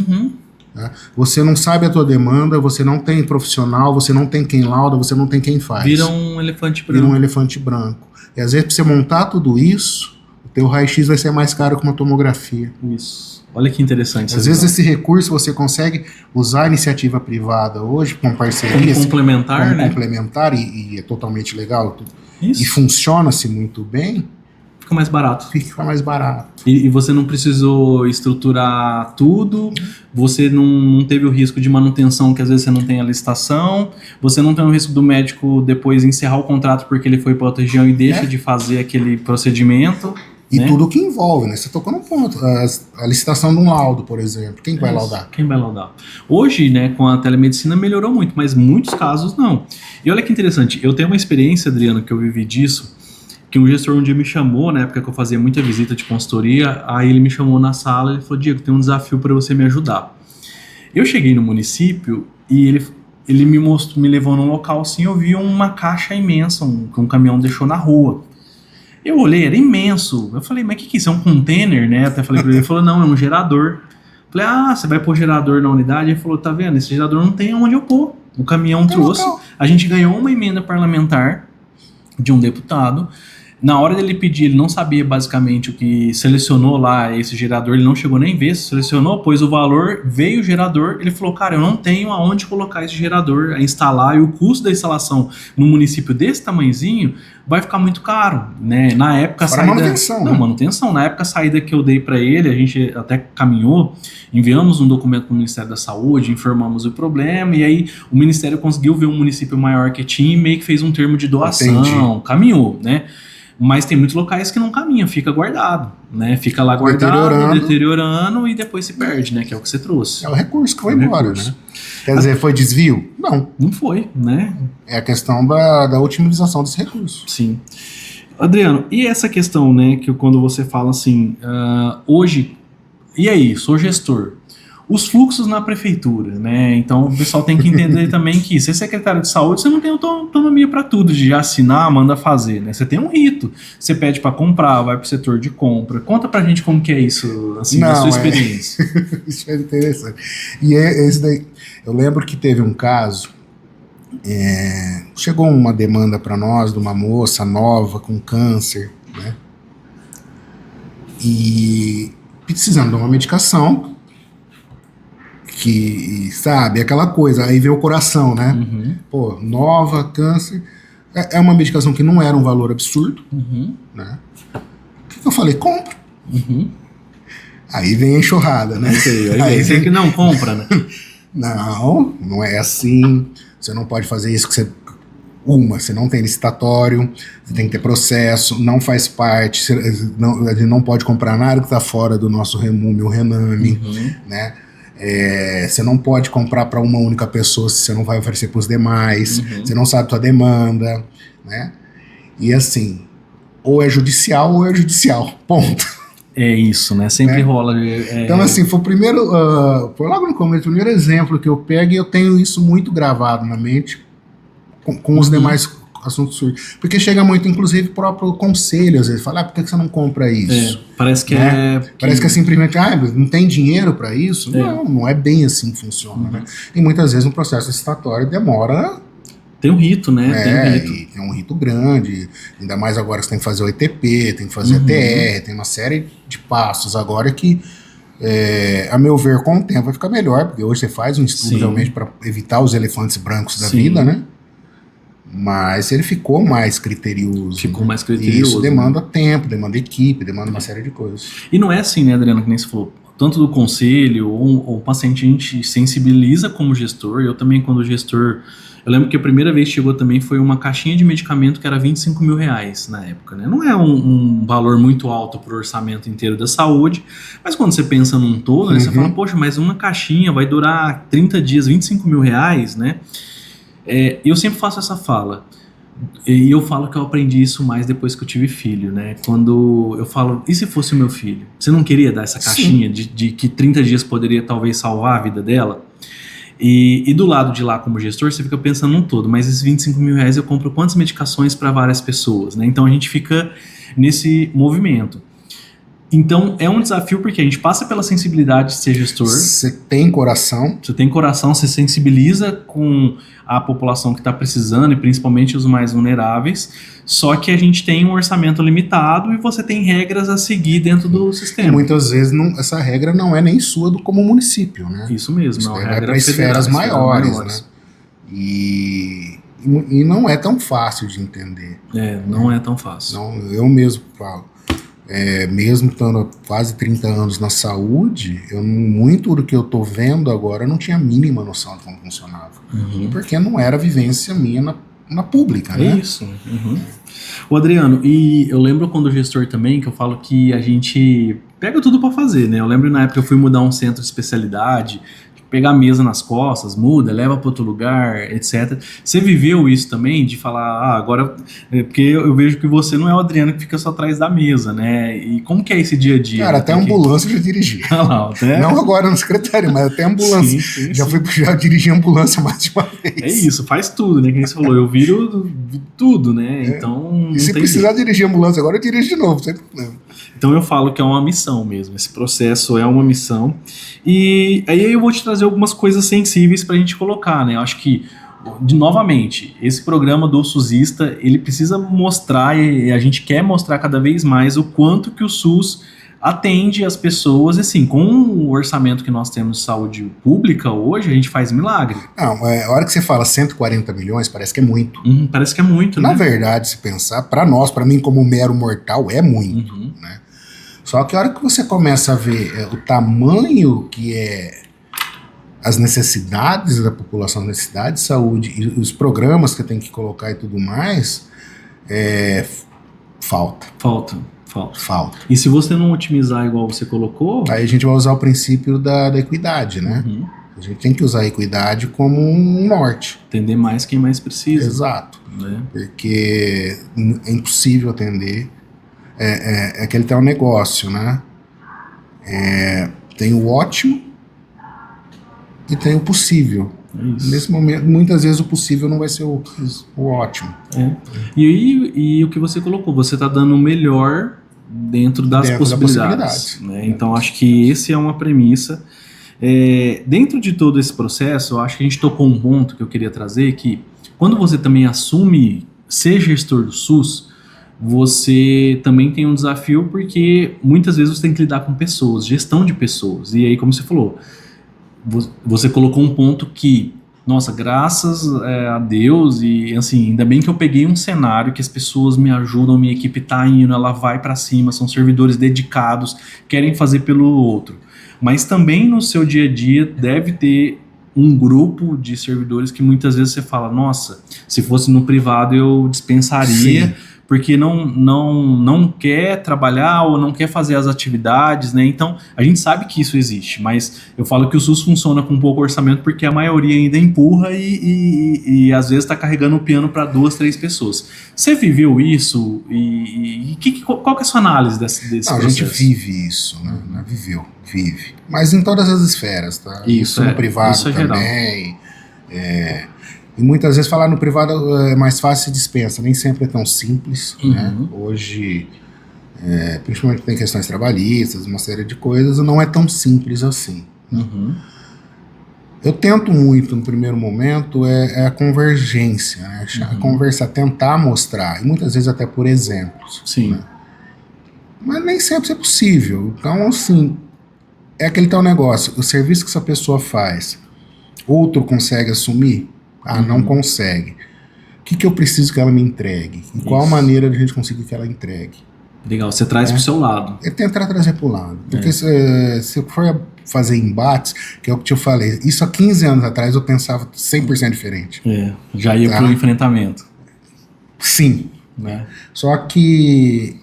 Né? Você não sabe a tua demanda, você não tem profissional, você não tem quem lauda, você não tem quem faz. Vira um elefante branco. Vira um elefante branco. E às vezes, para você montar tudo isso, o teu raio-x vai ser mais caro que uma tomografia. Isso. Olha que interessante. Às vezes esse recurso você consegue usar a iniciativa privada hoje com parcerias. Como complementar, né? Complementar e é totalmente legal. Isso. E funciona-se muito bem. Fica mais barato. Fica mais barato. E você não precisou estruturar tudo, você não teve o risco de manutenção, que às vezes você não tem a licitação, você não tem o risco do médico depois encerrar o contrato porque ele foi para outra região e deixa de fazer aquele procedimento. E né? tudo que envolve, né? Você tocou num ponto. A licitação de um laudo, por exemplo. Quem vai laudar? Quem vai laudar? Hoje, né, com a telemedicina melhorou muito, mas muitos casos não. E olha que interessante, eu tenho uma experiência, Adriano, que eu vivi disso, que um gestor um dia me chamou, na época que eu fazia muita visita de consultoria, aí ele me chamou na sala e falou, Diego, tem um desafio para você me ajudar. Eu cheguei no município e ele me levou num local assim, eu vi uma caixa imensa, que um caminhão deixou na rua. Eu olhei, era imenso. Eu falei, mas o que é isso? É um container, né? Até falei pra ele, ele falou, não, é um gerador. Eu falei, você vai pôr gerador na unidade? Ele falou, tá vendo, esse gerador não tem onde eu pôr. O caminhão trouxe, a gente ganhou uma emenda parlamentar de um deputado. Na hora dele pedir, ele não sabia basicamente o que selecionou lá esse gerador, ele não chegou nem a ver, selecionou, pôs o valor, veio o gerador, ele falou, cara, eu não tenho aonde colocar esse gerador, a instalar, e o custo da instalação no município desse tamanhozinho vai ficar muito caro, né? Na época, manutenção, na época a saída que eu dei para ele, a gente até caminhou, enviamos um documento para o Ministério da Saúde, informamos o problema, e aí o Ministério conseguiu ver um município maior que tinha e meio que fez um termo de doação, caminhou, né? Mas tem muitos locais que não caminham, fica guardado, né? Fica lá guardado, deteriorando e depois se perde, né? Que é o que você trouxe. É o recurso que foi embora, né? Quer dizer, foi desvio? Não foi, né? É a questão da otimização desse recurso. Sim. Adriano, e essa questão, né? Que quando você fala assim, hoje, e aí, sou gestor. Os fluxos na prefeitura, né? Então o pessoal tem que entender também que ser secretário de saúde, você não tem autonomia para tudo, de assinar, manda fazer, né? Você tem um rito. Você pede para comprar, vai para o setor de compra. Conta pra gente como que é isso, assim, da sua experiência. Isso é interessante. E esse daí, eu lembro que teve um caso, chegou uma demanda para nós de uma moça nova com câncer, né? E precisando de uma medicação, que, sabe, aquela coisa, aí vem o coração, né? Pô, nova, câncer, é uma medicação que não era um valor absurdo, né? O que eu falei? Compra. Aí vem a enxurrada, né? Aí você que não compra, né? Não é assim, você não pode fazer isso, que você não tem licitatório, você tem que ter processo, não faz parte, a gente não pode comprar nada que está fora do nosso REMUM, o Rename, né? Você não pode comprar para uma única pessoa se você não vai oferecer para os demais, você não sabe a tua demanda, né? E assim, ou é judicial, ponto. É isso, né? Sempre rola. Então assim, foi o primeiro, foi logo no começo, o primeiro exemplo que eu pego, e eu tenho isso muito gravado na mente, com os demais assuntos, porque chega muito, inclusive, o próprio conselho, às vezes, fala, por que você não compra isso? Parece que Parece que é simplesmente, não tem dinheiro para isso? Não é bem assim que funciona, né? E muitas vezes um processo licitatório demora... Tem um rito, né? Tem um rito grande, ainda mais agora que você tem que fazer o ETP, tem que fazer a TR, tem uma série de passos agora que, a meu ver, com o tempo vai ficar melhor, porque hoje você faz um estudo realmente para evitar os elefantes brancos da vida, né? Mas ele ficou mais criterioso. Ficou mais E criterioso. isso demanda tempo, demanda equipe, demanda uma série de coisas. E não é assim, né, Adriano, que nem você falou, tanto do conselho ou o paciente, a gente sensibiliza como gestor. Eu também, quando gestor, eu lembro que a primeira vez que chegou também foi uma caixinha de medicamento que era R$25 mil na época, né? Não é um valor muito alto para o orçamento inteiro da saúde, mas quando você pensa num todo, né, você fala, poxa, mas uma caixinha vai durar 30 dias, R$25 mil, né? Eu sempre faço essa fala. E eu falo que eu aprendi isso mais depois que eu tive filho, né? Quando eu falo, e se fosse o meu filho? Você não queria dar essa caixinha de que 30 dias poderia talvez salvar a vida dela? E do lado de lá, como gestor, você fica pensando num todo, mas esses R$25 mil eu compro quantas medicações para várias pessoas, né? Então a gente fica nesse movimento. Então é um desafio porque a gente passa pela sensibilidade de ser gestor. Você tem coração. Você tem coração, você sensibiliza com a população que está precisando e principalmente os mais vulneráveis. Só que a gente tem um orçamento limitado e você tem regras a seguir dentro do sistema. E muitas vezes essa regra não é nem sua como município, né? Isso mesmo. Isso vai para esferas maiores, né? E não é tão fácil de entender. Não é tão fácil. Não, eu mesmo falo. Mesmo estando há quase 30 anos na saúde, muito do que eu estou vendo agora eu não tinha a mínima noção de como funcionava. Porque não era vivência minha na pública, né? Isso. O Adriano, e eu lembro quando gestor também, que eu falo que a gente pega tudo para fazer, né? Eu lembro na época que eu fui mudar um centro de especialidade, pegar a mesa nas costas, muda, leva para outro lugar, etc. Você viveu isso também, de falar, agora... Porque eu vejo que você não é o Adriano que fica só atrás da mesa, né? E como que é esse dia a dia? Cara, até ambulância eu já dirigi. Não agora no secretário, mas até ambulância. Sim. Já dirigi ambulância mais de uma vez. É isso, faz tudo, né? Que você falou, eu viro tudo, né? Então... E se precisar dirigir ambulância agora, eu dirijo de novo, sem problema. Então eu falo que é uma missão mesmo, esse processo é uma missão. E aí eu vou te trazer algumas coisas sensíveis pra gente colocar, né? Eu acho que, novamente, esse programa do SUSista, ele precisa mostrar, e a gente quer mostrar cada vez mais o quanto que o SUS atende as pessoas, assim, com o orçamento que nós temos de saúde pública hoje, a gente faz milagre. Não, a hora que você fala 140 milhões, parece que é muito. Parece que é muito, né? Na verdade, se pensar, pra mim como mero mortal, é muito, né? Só que a hora que você começa a ver o tamanho que é as necessidades da população, a necessidade de saúde e os programas que tem que colocar e tudo mais, falta. E se você não otimizar igual você colocou... Aí a gente vai usar o princípio da equidade, né? A gente tem que usar a equidade como um norte. Atender mais quem mais precisa. Exato. Né? Porque é impossível atender... É aquele tal negócio, né? Tem o ótimo e tem o possível. Nesse momento, muitas vezes o possível não vai ser o ótimo. E o que você colocou, você está dando o melhor dentro das possibilidades. Né? Então acho que esse é uma premissa. Dentro de todo esse processo, eu acho que a gente tocou um ponto que eu queria trazer, que quando você também assume ser gestor do SUS, você também tem um desafio porque muitas vezes você tem que lidar com pessoas, gestão de pessoas. E aí, como você falou, você colocou um ponto que, nossa, graças a Deus, e assim, ainda bem que eu peguei um cenário que as pessoas me ajudam, minha equipe tá indo, ela vai para cima, são servidores dedicados, querem fazer pelo outro. Mas também no seu dia a dia deve ter um grupo de servidores que muitas vezes você fala, nossa, se fosse no privado eu dispensaria. Sim. Porque não quer trabalhar ou não quer fazer as atividades, né? Então, a gente sabe que isso existe, mas eu falo que o SUS funciona com pouco orçamento porque a maioria ainda empurra e às vezes está carregando o piano para 2, 3 pessoas. Você viveu isso? Qual que é a sua análise desse processo? A gente vive isso, né? Vive. Mas em todas as esferas, tá? Isso no privado isso também. E muitas vezes falar no privado é mais fácil, se dispensa, nem sempre é tão simples, né? Hoje, principalmente tem questões trabalhistas, uma série de coisas, não é tão simples assim. Eu tento muito no primeiro momento a convergência, né? Conversar, tentar mostrar, e muitas vezes até por exemplos. Sim. Né? Mas nem sempre é possível. Então, assim, é aquele tal negócio, o serviço que essa pessoa faz, outro consegue assumir? Não consegue. O que eu preciso que ela me entregue? Em qual maneira a gente conseguir que ela entregue? Legal, você traz pro seu lado. É tentar trazer pro lado. Porque se eu for fazer embates, que é o que eu falei, isso há 15 anos atrás eu pensava 100% diferente. Já ia pro enfrentamento. Sim. Né? Só que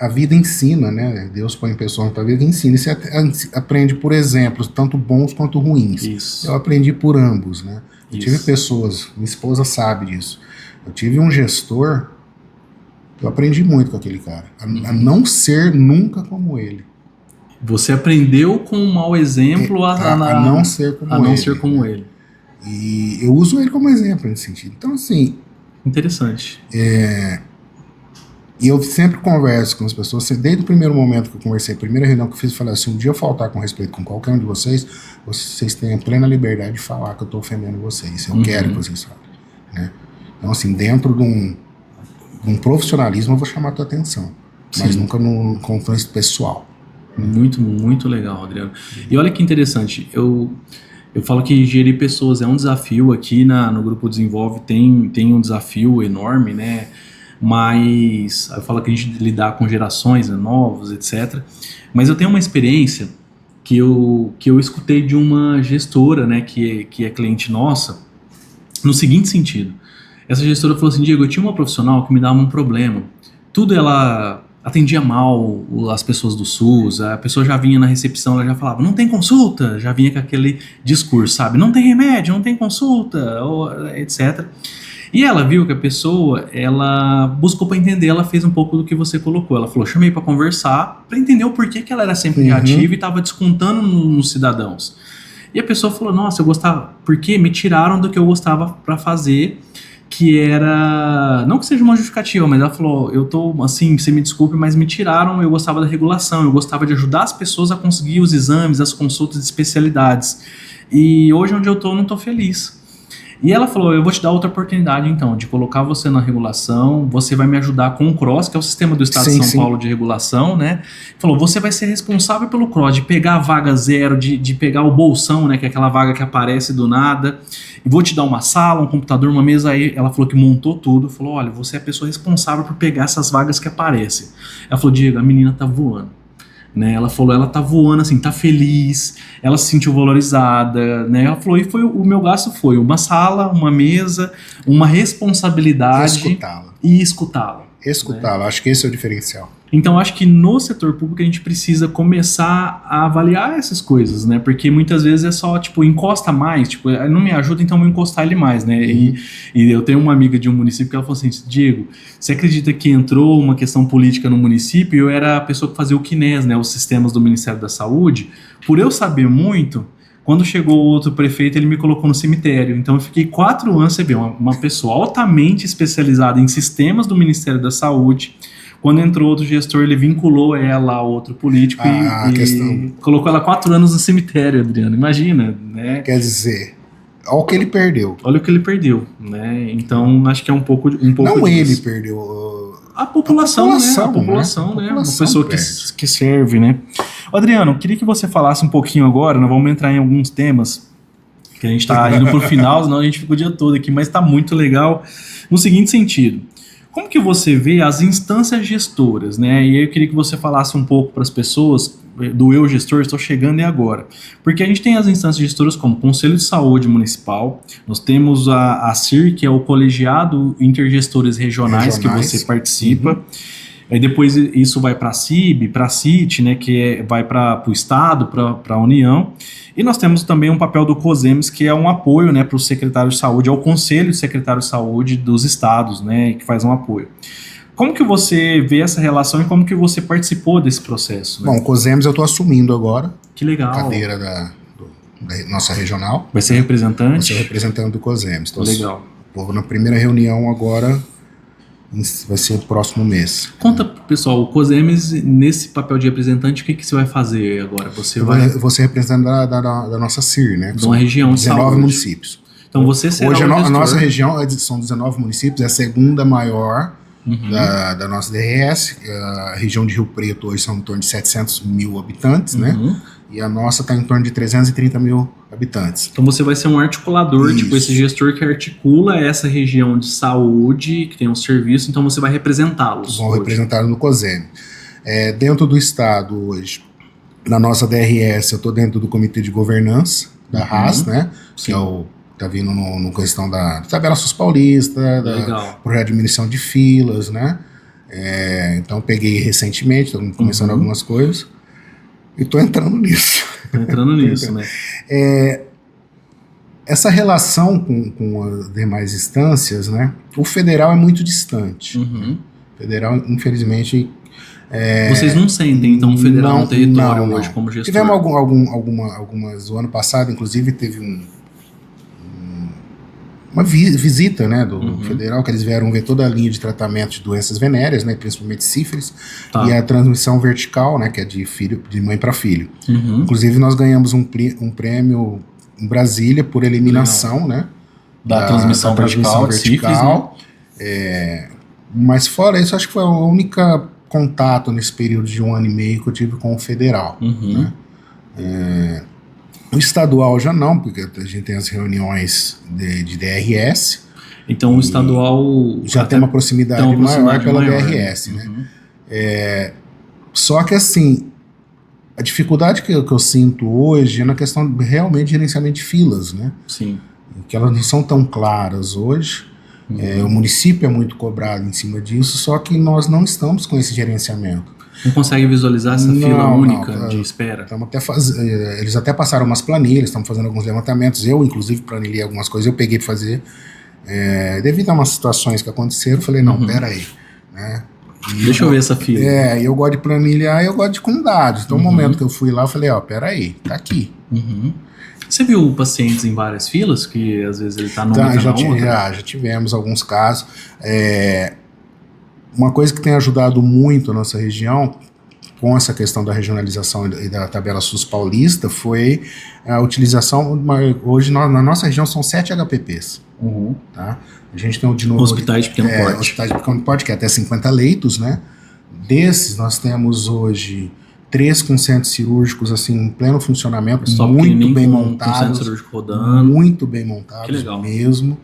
a vida ensina, né? Deus põe pessoas para a vida e ensina. E você aprende por exemplos, tanto bons quanto ruins. Isso. Eu aprendi por ambos, né? Eu tive Isso. pessoas, minha esposa sabe disso. Eu tive um gestor, eu aprendi muito com aquele cara. A não ser nunca como ele. Você aprendeu com um mau exemplo a não ser como ele. A não ser como ele. E eu uso ele como exemplo nesse sentido. Então, assim... Interessante. E eu sempre converso com as pessoas, desde o primeiro momento que eu conversei, a primeira reunião que eu fiz, eu falei assim, um dia eu faltar com respeito com qualquer um de vocês, vocês têm a plena liberdade de falar que eu estou ofendendo vocês. Eu quero que vocês falem. Né? Então, assim, dentro de um profissionalismo eu vou chamar a tua atenção. Sim. Mas nunca num contexto pessoal. Muito, muito legal, Adriano. E olha que interessante, eu falo que gerir pessoas é um desafio aqui no Grupo Desenvolve, tem um desafio enorme, né? Mas eu falo que a gente lidar com gerações, né, novos, etc. Mas eu tenho uma experiência que eu escutei de uma gestora, né, que é cliente nossa, no seguinte sentido. Essa gestora falou assim, Diego, eu tinha uma profissional que me dava um problema. Tudo ela atendia mal as pessoas do SUS, a pessoa já vinha na recepção, ela já falava, não tem consulta, já vinha com aquele discurso, sabe? Não tem remédio, não tem consulta, etc. E ela viu que a pessoa, ela buscou para entender, ela fez um pouco do que você colocou. Ela falou, chamei para conversar, para entender o porquê que ela era sempre reativa e estava descontando nos cidadãos. E a pessoa falou, nossa, eu gostava, porque me tiraram do que eu gostava para fazer, que era, não que seja uma justificativa, mas ela falou, eu tô assim, você me desculpe, mas me tiraram, eu gostava da regulação, eu gostava de ajudar as pessoas a conseguir os exames, as consultas de especialidades. E hoje onde eu tô, eu não tô feliz. E ela falou, eu vou te dar outra oportunidade então, de colocar você na regulação, você vai me ajudar com o CROSS, que é o sistema do Estado de São Paulo de regulação, né? Falou, você vai ser responsável pelo CROSS, de pegar a vaga zero, de pegar o bolsão, né, que é aquela vaga que aparece do nada, e vou te dar uma sala, um computador, uma mesa. Aí ela falou que montou tudo, falou, olha, você é a pessoa responsável por pegar essas vagas que aparecem. Ela falou, Diego, a menina tá voando. Né, ela falou, ela tá voando assim, tá feliz, ela se sentiu valorizada, né? Ela falou, e foi o meu gasto foi uma sala, uma mesa, uma responsabilidade e escutá-la. Escutá-la, acho que esse é o diferencial. Então acho que no setor público a gente precisa começar a avaliar essas coisas, né? Porque muitas vezes é só, tipo, encosta mais, tipo, não me ajuda, então vou encostar ele mais, né? E eu tenho uma amiga de um município que ela falou assim, Diego, você acredita que entrou uma questão política no município e eu era a pessoa que fazia o CNES, né? Os sistemas do Ministério da Saúde, por eu saber muito, quando chegou o outro prefeito, ele me colocou no cemitério. Então eu fiquei 4 anos, você vê, uma pessoa altamente especializada em sistemas do Ministério da Saúde. Quando entrou outro gestor, ele vinculou ela a outro político e colocou ela 4 anos no cemitério, Adriano. Imagina, né? Quer dizer, olha o que ele perdeu. Olha o que ele perdeu, né? Então, acho que é um pouco não disso. Ele perdeu... A população, né? A população, né? Uma pessoa que serve, né? Adriano, eu queria que você falasse um pouquinho agora, nós vamos entrar em alguns temas, que a gente está indo pro final, senão a gente fica o dia todo aqui, mas está muito legal no seguinte sentido. Como que você vê as instâncias gestoras, né? E aí eu queria que você falasse um pouco para as pessoas do eu gestor, estou chegando e agora. Porque a gente tem as instâncias gestoras como Conselho de Saúde Municipal, nós temos a CIR, que é o Colegiado Intergestores Regionais. Que você participa. Aí depois isso vai para a CIB, para a CIT, né, que vai para o Estado, para a União. E nós temos também um papel do COSEMES, que é um apoio, né, para o secretário de saúde, ao Conselho de Secretário de Saúde dos estados, né, que faz um apoio. Como que você vê essa relação e como que você participou desse processo? Né? Bom, o COSEMES eu estou assumindo agora. Que legal. Cadeira da nossa regional. Vai ser representante? Vai ser representante do COSEMES. Legal. Vou na primeira reunião agora, vai ser o próximo mês. Conta, pessoal, o COSEMES, nesse papel de representante, o que você vai fazer agora? Eu vou ser representante da nossa CIR, né? De uma região de 19 saúde. municípios. Então você será hoje o gestor. A nossa região são 19 municípios, é a segunda maior da nossa DRS. A região de Rio Preto hoje são em torno de 700 mil habitantes, né? e a nossa está em torno de 330 mil habitantes. Então você vai ser um articulador, Isso. tipo esse gestor que articula essa região de saúde, que tem um serviço, então você vai representá-los. Vão representá-los no COSEM. Dentro do estado hoje, na nossa DRS, eu estou dentro do comitê de governança da RAS, né? Que tá vindo no questão da tabela SUS paulista, do projeto de diminuição de filas, né? Então peguei recentemente, estamos começando algumas coisas e estou entrando nisso. Né? Essa relação com as demais instâncias, né? O federal é muito distante. O federal, infelizmente... Vocês não sentem, então, o federal no território hoje como gestor? Tivemos algumas... O ano passado, inclusive, teve uma visita, né, do federal, que eles vieram ver toda a linha de tratamento de doenças venéreas, né, principalmente sífilis, e a transmissão vertical, né, que é de mãe para filho. Inclusive, nós ganhamos um prêmio em Brasília por eliminação, né, da transmissão vertical, sífilis, né? Mas fora isso, acho que foi a única contato nesse período de 1 ano e meio que eu tive com o federal, né? O estadual já não, porque a gente tem as reuniões de DRS. Então o estadual... Já tem uma proximidade maior pela DRS, né? Só que assim, a dificuldade que eu sinto hoje é na questão realmente de gerenciamento de filas, né? Sim. Que elas não são tão claras hoje. O município é muito cobrado em cima disso, só que nós não estamos com esse gerenciamento. Não consegue visualizar essa fila única de espera? Eles até passaram umas planilhas, estamos fazendo alguns levantamentos. Eu, inclusive, planilhei algumas coisas, eu peguei para fazer. Devido a umas situações que aconteceram, eu falei, não, peraí. Né? Deixa eu ver essa fila. Eu gosto de planilhar, eu gosto de com dados. Então, no momento que eu fui lá, eu falei, peraí, tá aqui. Você viu pacientes em várias filas, que às vezes ele está numa já tivemos alguns casos. Uma coisa que tem ajudado muito a nossa região, com essa questão da regionalização e da tabela SUS paulista, foi a utilização, hoje na nossa região são 7 HPPs. Tá? A gente tem de novo... Hospitais de pequeno porte. Hospitais de pequeno porte, que é até 50 leitos, né? Desses, nós temos hoje 3 com centros cirúrgicos assim, em pleno funcionamento, muito bem montados. Centro cirúrgico rodando. Muito bem montados mesmo,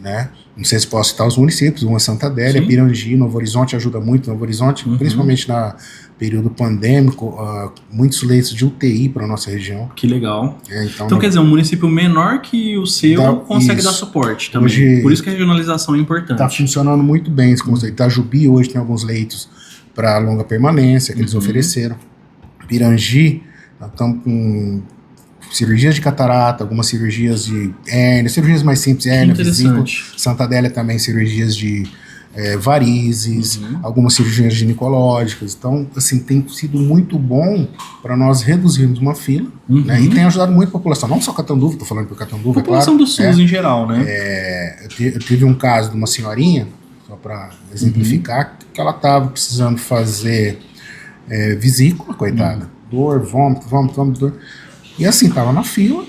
né? Não sei se posso citar os municípios, uma Santa Adélia, Pirangi, Novo Horizonte ajuda muito. Novo Horizonte, principalmente no período pandêmico, muitos leitos de UTI para a nossa região. Que legal. Então quer dizer, um município menor que o seu consegue dar suporte também. Hoje, por isso que a regionalização é importante. Está funcionando muito bem esse conceito. Itajubi hoje tem alguns leitos para longa permanência que eles ofereceram. Pirangi, nós estamos com cirurgias de catarata, algumas cirurgias de hérnia, cirurgias mais simples, hérnia, vesícula. Santa Adélia também, cirurgias de varizes, algumas cirurgias ginecológicas. Então, assim, tem sido muito bom para nós reduzirmos uma fila, né? E tem ajudado muito a população, não só Catanduva, estou falando por Catanduva, a população do SUS em geral, né? Eu tive um caso de uma senhorinha, só para exemplificar, que ela estava precisando fazer vesícula, coitada, dor, vômito, dor. E assim, tava na fila,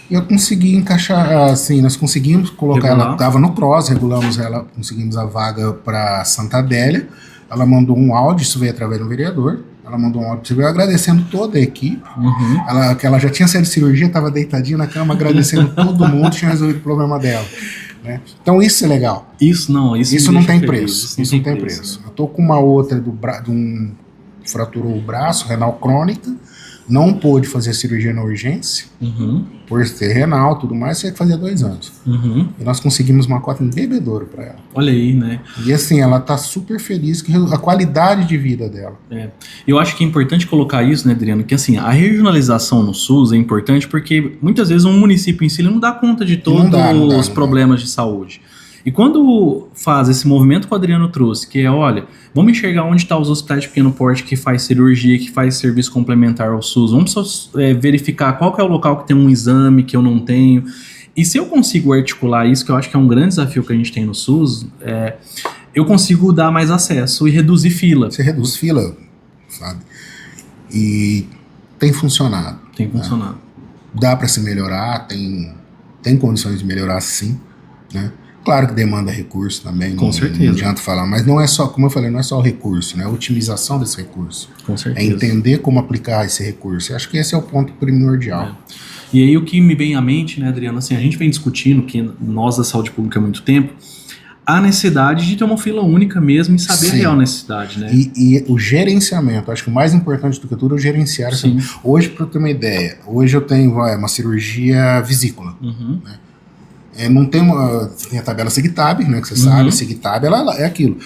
e eu consegui encaixar, assim, nós conseguimos colocar ela, tava no CROSS, regulamos ela, conseguimos a vaga para Santa Adélia, ela mandou um áudio, isso veio através de um vereador, ela mandou um áudio agradecendo toda a equipe, que ela já tinha saído de cirurgia, estava deitadinha na cama, agradecendo todo mundo, tinha resolvido o problema dela. Né? Então isso é legal. Isso não tem preço. Isso não tem preço. Eu tô com uma outra fraturou o braço, renal crônica, não pôde fazer cirurgia na urgência, por ser renal e tudo mais, isso fazia 2 anos. E nós conseguimos uma cota em bebedouro para ela. Olha aí, né? E assim, ela tá super feliz com a qualidade de vida dela. Eu acho que é importante colocar isso, né, Adriano, que assim, a regionalização no SUS é importante porque muitas vezes um município em si não dá conta de todos os problemas de saúde. E quando faz esse movimento que o Adriano trouxe, que é, olha, vamos enxergar onde estão os hospitais de pequeno porte que faz cirurgia, que faz serviço complementar ao SUS, vamos só verificar qual que é o local que tem um exame que eu não tenho. E se eu consigo articular isso, que eu acho que é um grande desafio que a gente tem no SUS, eu consigo dar mais acesso e reduzir fila. Você reduz fila, sabe? E tem funcionado. Tem funcionado. Dá para se melhorar, tem condições de melhorar sim, né? Claro que demanda recurso também, Com certeza. Não adianta falar, mas não é só, como eu falei, não é só o recurso, né? A otimização desse recurso. Com certeza. É entender como aplicar esse recurso. Eu acho que esse é o ponto primordial. E aí o que me vem à mente, né, Adriano, assim, a gente vem discutindo, que nós da saúde pública há muito tempo, a necessidade de ter uma fila única mesmo e saber a real necessidade, né? E o gerenciamento, acho que o mais importante do que tudo é o gerenciar. Hoje, para ter uma ideia, hoje eu tenho uma cirurgia vesícula, né? Não tem tem a tabela SIGTAB, né, que você sabe, a SIGTAB ela é aquilo.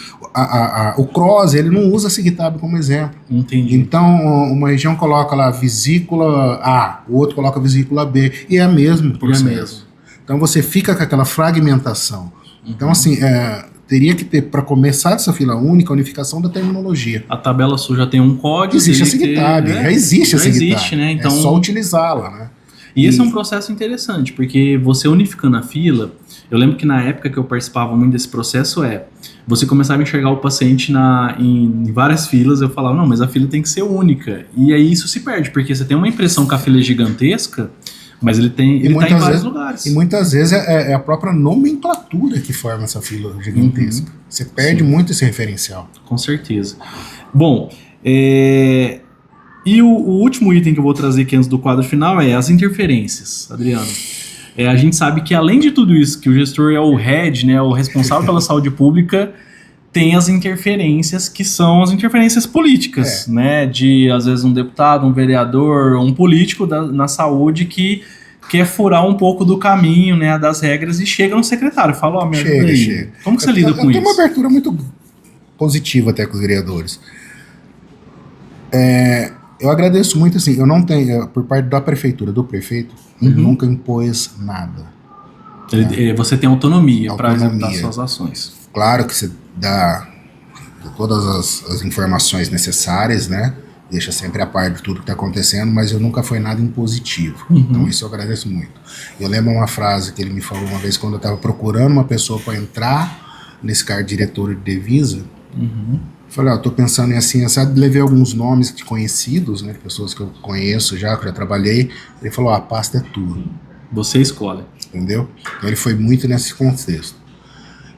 O CROSS, ele não usa a SIGTAB como exemplo. Entendi. Então, uma região coloca lá vesícula A, o outro coloca vesícula B, e é o mesmo processo. Então, você fica com aquela fragmentação. Então, assim, teria que ter, para começar essa fila única, a unificação da terminologia. A tabela SUS já tem um código. Existe a SIGTAB, já existe a SIGTAB. Existe, né? Então, é só utilizá-la, né? E esse é um processo interessante, porque você unificando a fila, eu lembro que na época que eu participava muito desse processo você começava a enxergar o paciente em várias filas, eu falava, não, mas a fila tem que ser única. E aí isso se perde, porque você tem uma impressão que a fila é gigantesca, mas ele tá em vários lugares. E muitas vezes é a própria nomenclatura que forma essa fila gigantesca. Você perde muito esse referencial. Com certeza. Bom, e o último item que eu vou trazer aqui antes do quadro final é as interferências, Adriano. A gente sabe que além de tudo isso, que o gestor é o head, né, o responsável pela saúde pública, tem as interferências que são as interferências políticas, né, de às vezes um deputado, um vereador, um político na saúde que quer furar um pouco do caminho, né, das regras e chega no secretário e fala, me ajuda aí. Chega. Como que você lida com isso? Tem uma abertura muito positiva até com os vereadores. Eu agradeço muito, assim, eu não tenho, por parte da prefeitura, do prefeito, ele nunca impôs nada. Você tem autonomia para executar suas ações. Claro que você dá todas as informações necessárias, né? Deixa sempre a par de tudo que está acontecendo, mas eu nunca fui nada impositivo. Então isso eu agradeço muito. Eu lembro uma frase que ele me falou uma vez quando eu estava procurando uma pessoa para entrar nesse cargo de diretor de divisa. Falei, eu tô pensando em assim, levei alguns nomes conhecidos, né, pessoas que eu conheço já, que eu já trabalhei. Ele falou, a pasta é tua. Você escolhe. Entendeu? Então ele foi muito nesse contexto.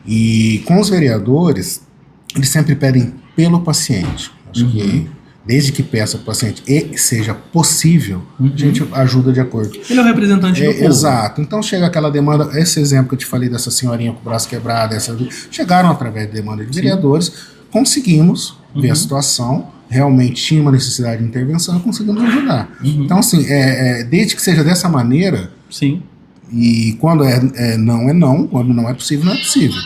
E com os vereadores, eles sempre pedem pelo paciente. Acho que desde que peça ao paciente e seja possível, a gente ajuda de acordo. Ele é o representante do povo. Exato. Então chega aquela demanda, esse exemplo que eu te falei dessa senhorinha com o braço quebrado, chegaram através de demanda de vereadores, conseguimos ver a situação, realmente tinha uma necessidade de intervenção, conseguimos ajudar. Então, assim, desde que seja dessa maneira, e quando não, quando não é possível, não é possível.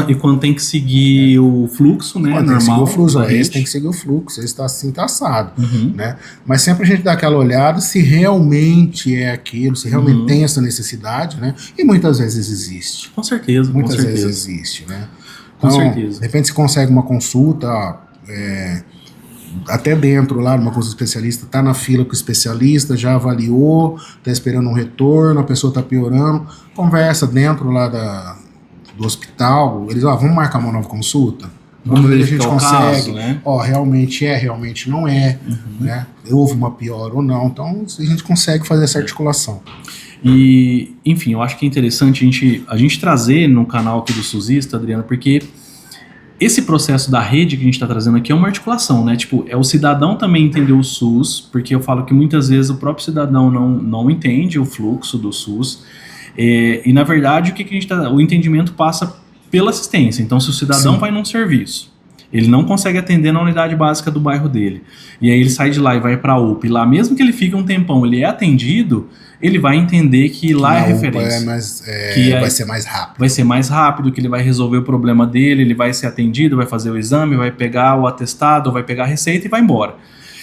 E quando tem que seguir o fluxo, né, quando normal. Tem que seguir o fluxo, esse tem que seguir o fluxo, esse está assim, está assado. Né? Mas sempre a gente dá aquela olhada se realmente é aquilo, se realmente tem essa necessidade, né? E muitas vezes existe. Com certeza. Muitas vezes existe, né? Com certeza. De repente você consegue uma consulta, até dentro lá, uma consulta especialista, está na fila com o especialista, já avaliou, está esperando um retorno, a pessoa está piorando, conversa dentro lá do hospital, eles, vamos marcar uma nova consulta? Vamos ver se a gente consegue, caso, né? Realmente realmente não é, né? Houve uma piora ou não, então a gente consegue fazer essa articulação. E, enfim, eu acho que é interessante a gente trazer no canal aqui do SUSista, Adriano, porque esse processo da rede que a gente está trazendo aqui é uma articulação, né? Tipo, é o cidadão também entender o SUS, porque eu falo que muitas vezes o próprio cidadão não entende o fluxo do SUS, e na verdade o entendimento passa pela assistência. Então, se o cidadão vai num serviço, ele não consegue atender na unidade básica do bairro dele, e aí ele sai de lá e vai para a UPA, e lá mesmo que ele fique um tempão, ele é atendido, ele vai entender que lá é referência. Vai ser mais rápido. Vai ser mais rápido, que ele vai resolver o problema dele, ele vai ser atendido, vai fazer o exame, vai pegar o atestado, vai pegar a receita e vai embora.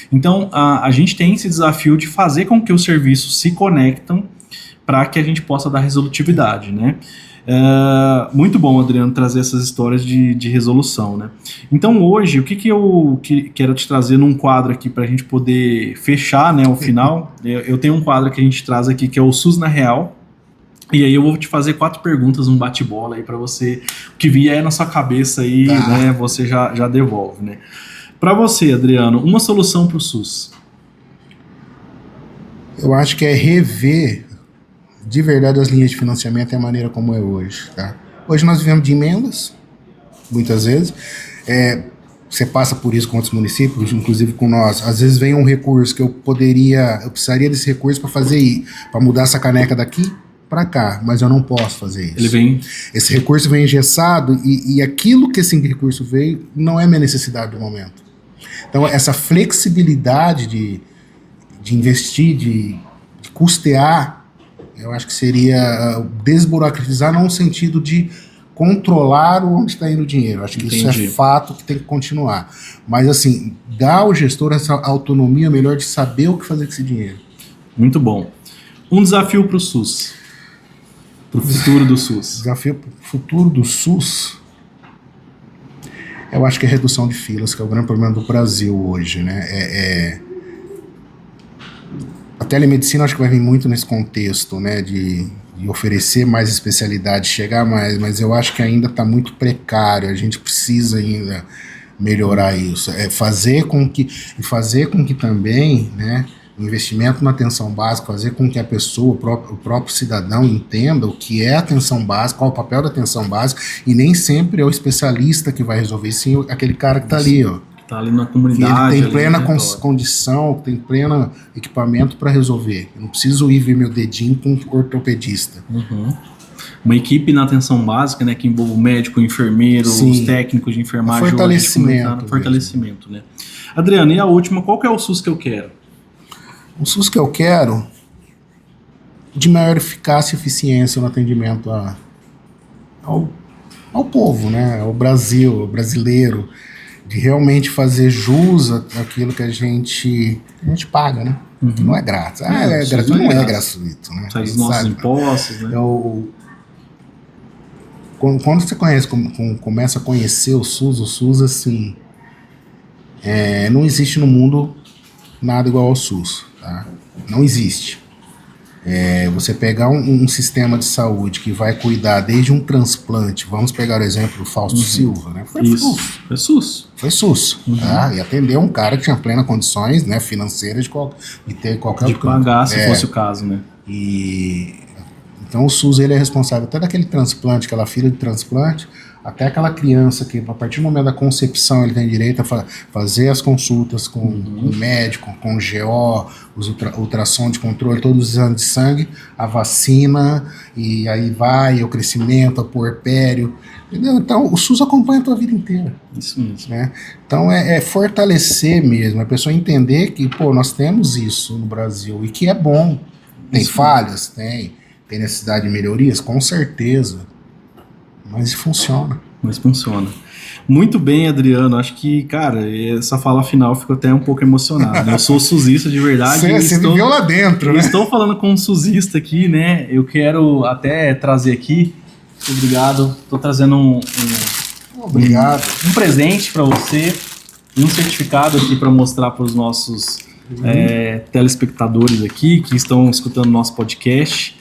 Então, a gente tem esse desafio de fazer com que os serviços se conectam para que a gente possa dar resolutividade, né? Muito bom, Adriano, trazer essas histórias de resolução, né? Então hoje, o que eu quero te trazer num quadro aqui para a gente poder fechar, né, o final, eu tenho um quadro que a gente traz aqui que é o SUS na Real, e aí eu vou te fazer 4 perguntas, um bate-bola aí para você, o que vier na sua cabeça aí, né, você já devolve, né? Para você, Adriano, uma solução para o SUS? Eu acho que é rever de verdade as linhas de financiamento e a maneira como é hoje, tá? Hoje nós vivemos de emendas, muitas vezes. Você passa por isso com outros municípios, inclusive com nós. Às vezes vem um recurso que eu precisaria desse recurso para mudar essa caneca daqui para cá, mas eu não posso fazer isso. Esse recurso vem engessado e aquilo que esse recurso veio não é minha necessidade do momento. Então, essa flexibilidade de investir, de custear, eu acho que seria desburocratizar, não no sentido de controlar onde está indo o dinheiro. Acho que isso é fato que tem que continuar. Mas, assim, dar ao gestor essa autonomia melhor de saber o que fazer com esse dinheiro. Muito bom. Um desafio para o SUS. Para o futuro do SUS. Desafio para o futuro do SUS, eu acho que é a redução de filas, que é o grande problema do Brasil hoje, né? A telemedicina acho que vai vir muito nesse contexto, né, de oferecer mais especialidade, chegar mais, mas eu acho que ainda está muito precário, a gente precisa ainda melhorar isso, fazer com que também, né, o investimento na atenção básica, fazer com que a pessoa, o próprio cidadão entenda o que é a atenção básica, qual é o papel da atenção básica, e nem sempre é o especialista que vai resolver, sim aquele cara que está ali, ó. Está ali na comunidade. Ele tem plena condição, tem pleno equipamento para resolver. Eu não preciso ir ver meu dedinho com um ortopedista. Uma equipe na atenção básica, né, que envolve o médico, o enfermeiro, sim, os técnicos de enfermagem. Fortalecimento, né? Adriano, e a última, qual que é o SUS que eu quero? O SUS que eu quero de maior eficácia e eficiência no atendimento ao povo, né, ao Brasil, ao brasileiro, de realmente fazer jus àquilo que a gente paga, né? Que não é grátis. Gratuito, não é gratuito, né? Sai dos nossos impostos, né? Quando você começa a conhecer o SUS, assim, não existe no mundo nada igual ao SUS, tá? Não existe. Você pegar um sistema de saúde que vai cuidar desde um transplante, vamos pegar o exemplo do Fausto Silva, né? Foi SUS. Tá? E atendeu um cara que tinha plenas condições, né, financeiras de ter qualquer... De pagar, se fosse o caso, né? Então o SUS, ele é responsável até daquele transplante, aquela fila de transplante, até aquela criança que, a partir do momento da concepção, ele tem direito a fazer as consultas com o médico, com o GO, os ultrassom de controle, todos os exames de sangue, a vacina, e aí vai o crescimento, o puerpério. Entendeu? Então, o SUS acompanha a tua vida inteira. Isso mesmo. Né? Então, é fortalecer mesmo, a pessoa entender que, nós temos isso no Brasil, e que é bom. Tem falhas? Tem necessidade de melhorias? Com certeza. Mas funciona. Muito bem, Adriano. Acho que, cara, essa fala final ficou até um pouco emocionado. Eu sou suzista de verdade. Você viveu lá dentro, né? Estou falando com um suzista aqui, né? Eu quero até trazer aqui. Obrigado. Estou trazendo Obrigado. Um presente para você e um certificado aqui para mostrar para os nossos telespectadores aqui que estão escutando nosso podcast.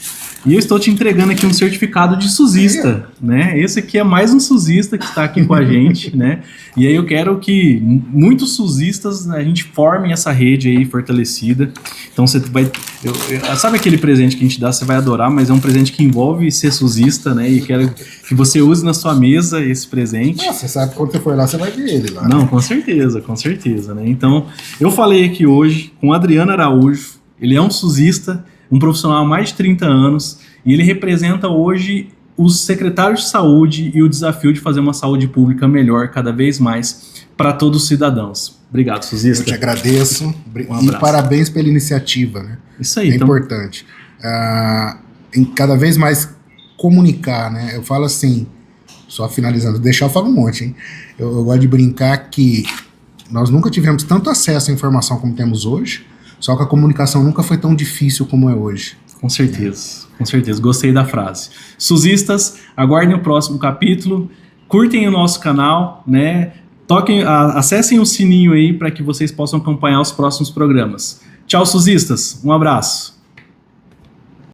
E eu estou te entregando aqui um certificado de suzista, né? Esse aqui é mais um suzista que está aqui com a gente, né? E aí eu quero que muitos suzistas, né, a gente forme essa rede aí fortalecida. Então você vai... sabe aquele presente que a gente dá, você vai adorar, mas é um presente que envolve ser suzista, né? E quero que você use na sua mesa esse presente. Você sabe que quando você for lá, você vai ver ele lá. Não, com certeza, né? Então, eu falei aqui hoje com o Adriano Araújo, ele é um suzista, um profissional há mais de 30 anos, e ele representa hoje os secretários de saúde e o desafio de fazer uma saúde pública melhor cada vez mais para todos os cidadãos. Obrigado, suzista. Eu te agradeço e parabéns pela iniciativa, né? Isso aí. Importante. Em cada vez mais comunicar, né? Eu falo assim, só finalizando, deixar eu falo um monte, hein? Eu gosto de brincar que nós nunca tivemos tanto acesso à informação como temos hoje, só que a comunicação nunca foi tão difícil como é hoje. Com certeza. Gostei da frase. Suzistas, aguardem o próximo capítulo, curtem o nosso canal, né? Acessem o sininho aí para que vocês possam acompanhar os próximos programas. Tchau, suzistas. Um abraço.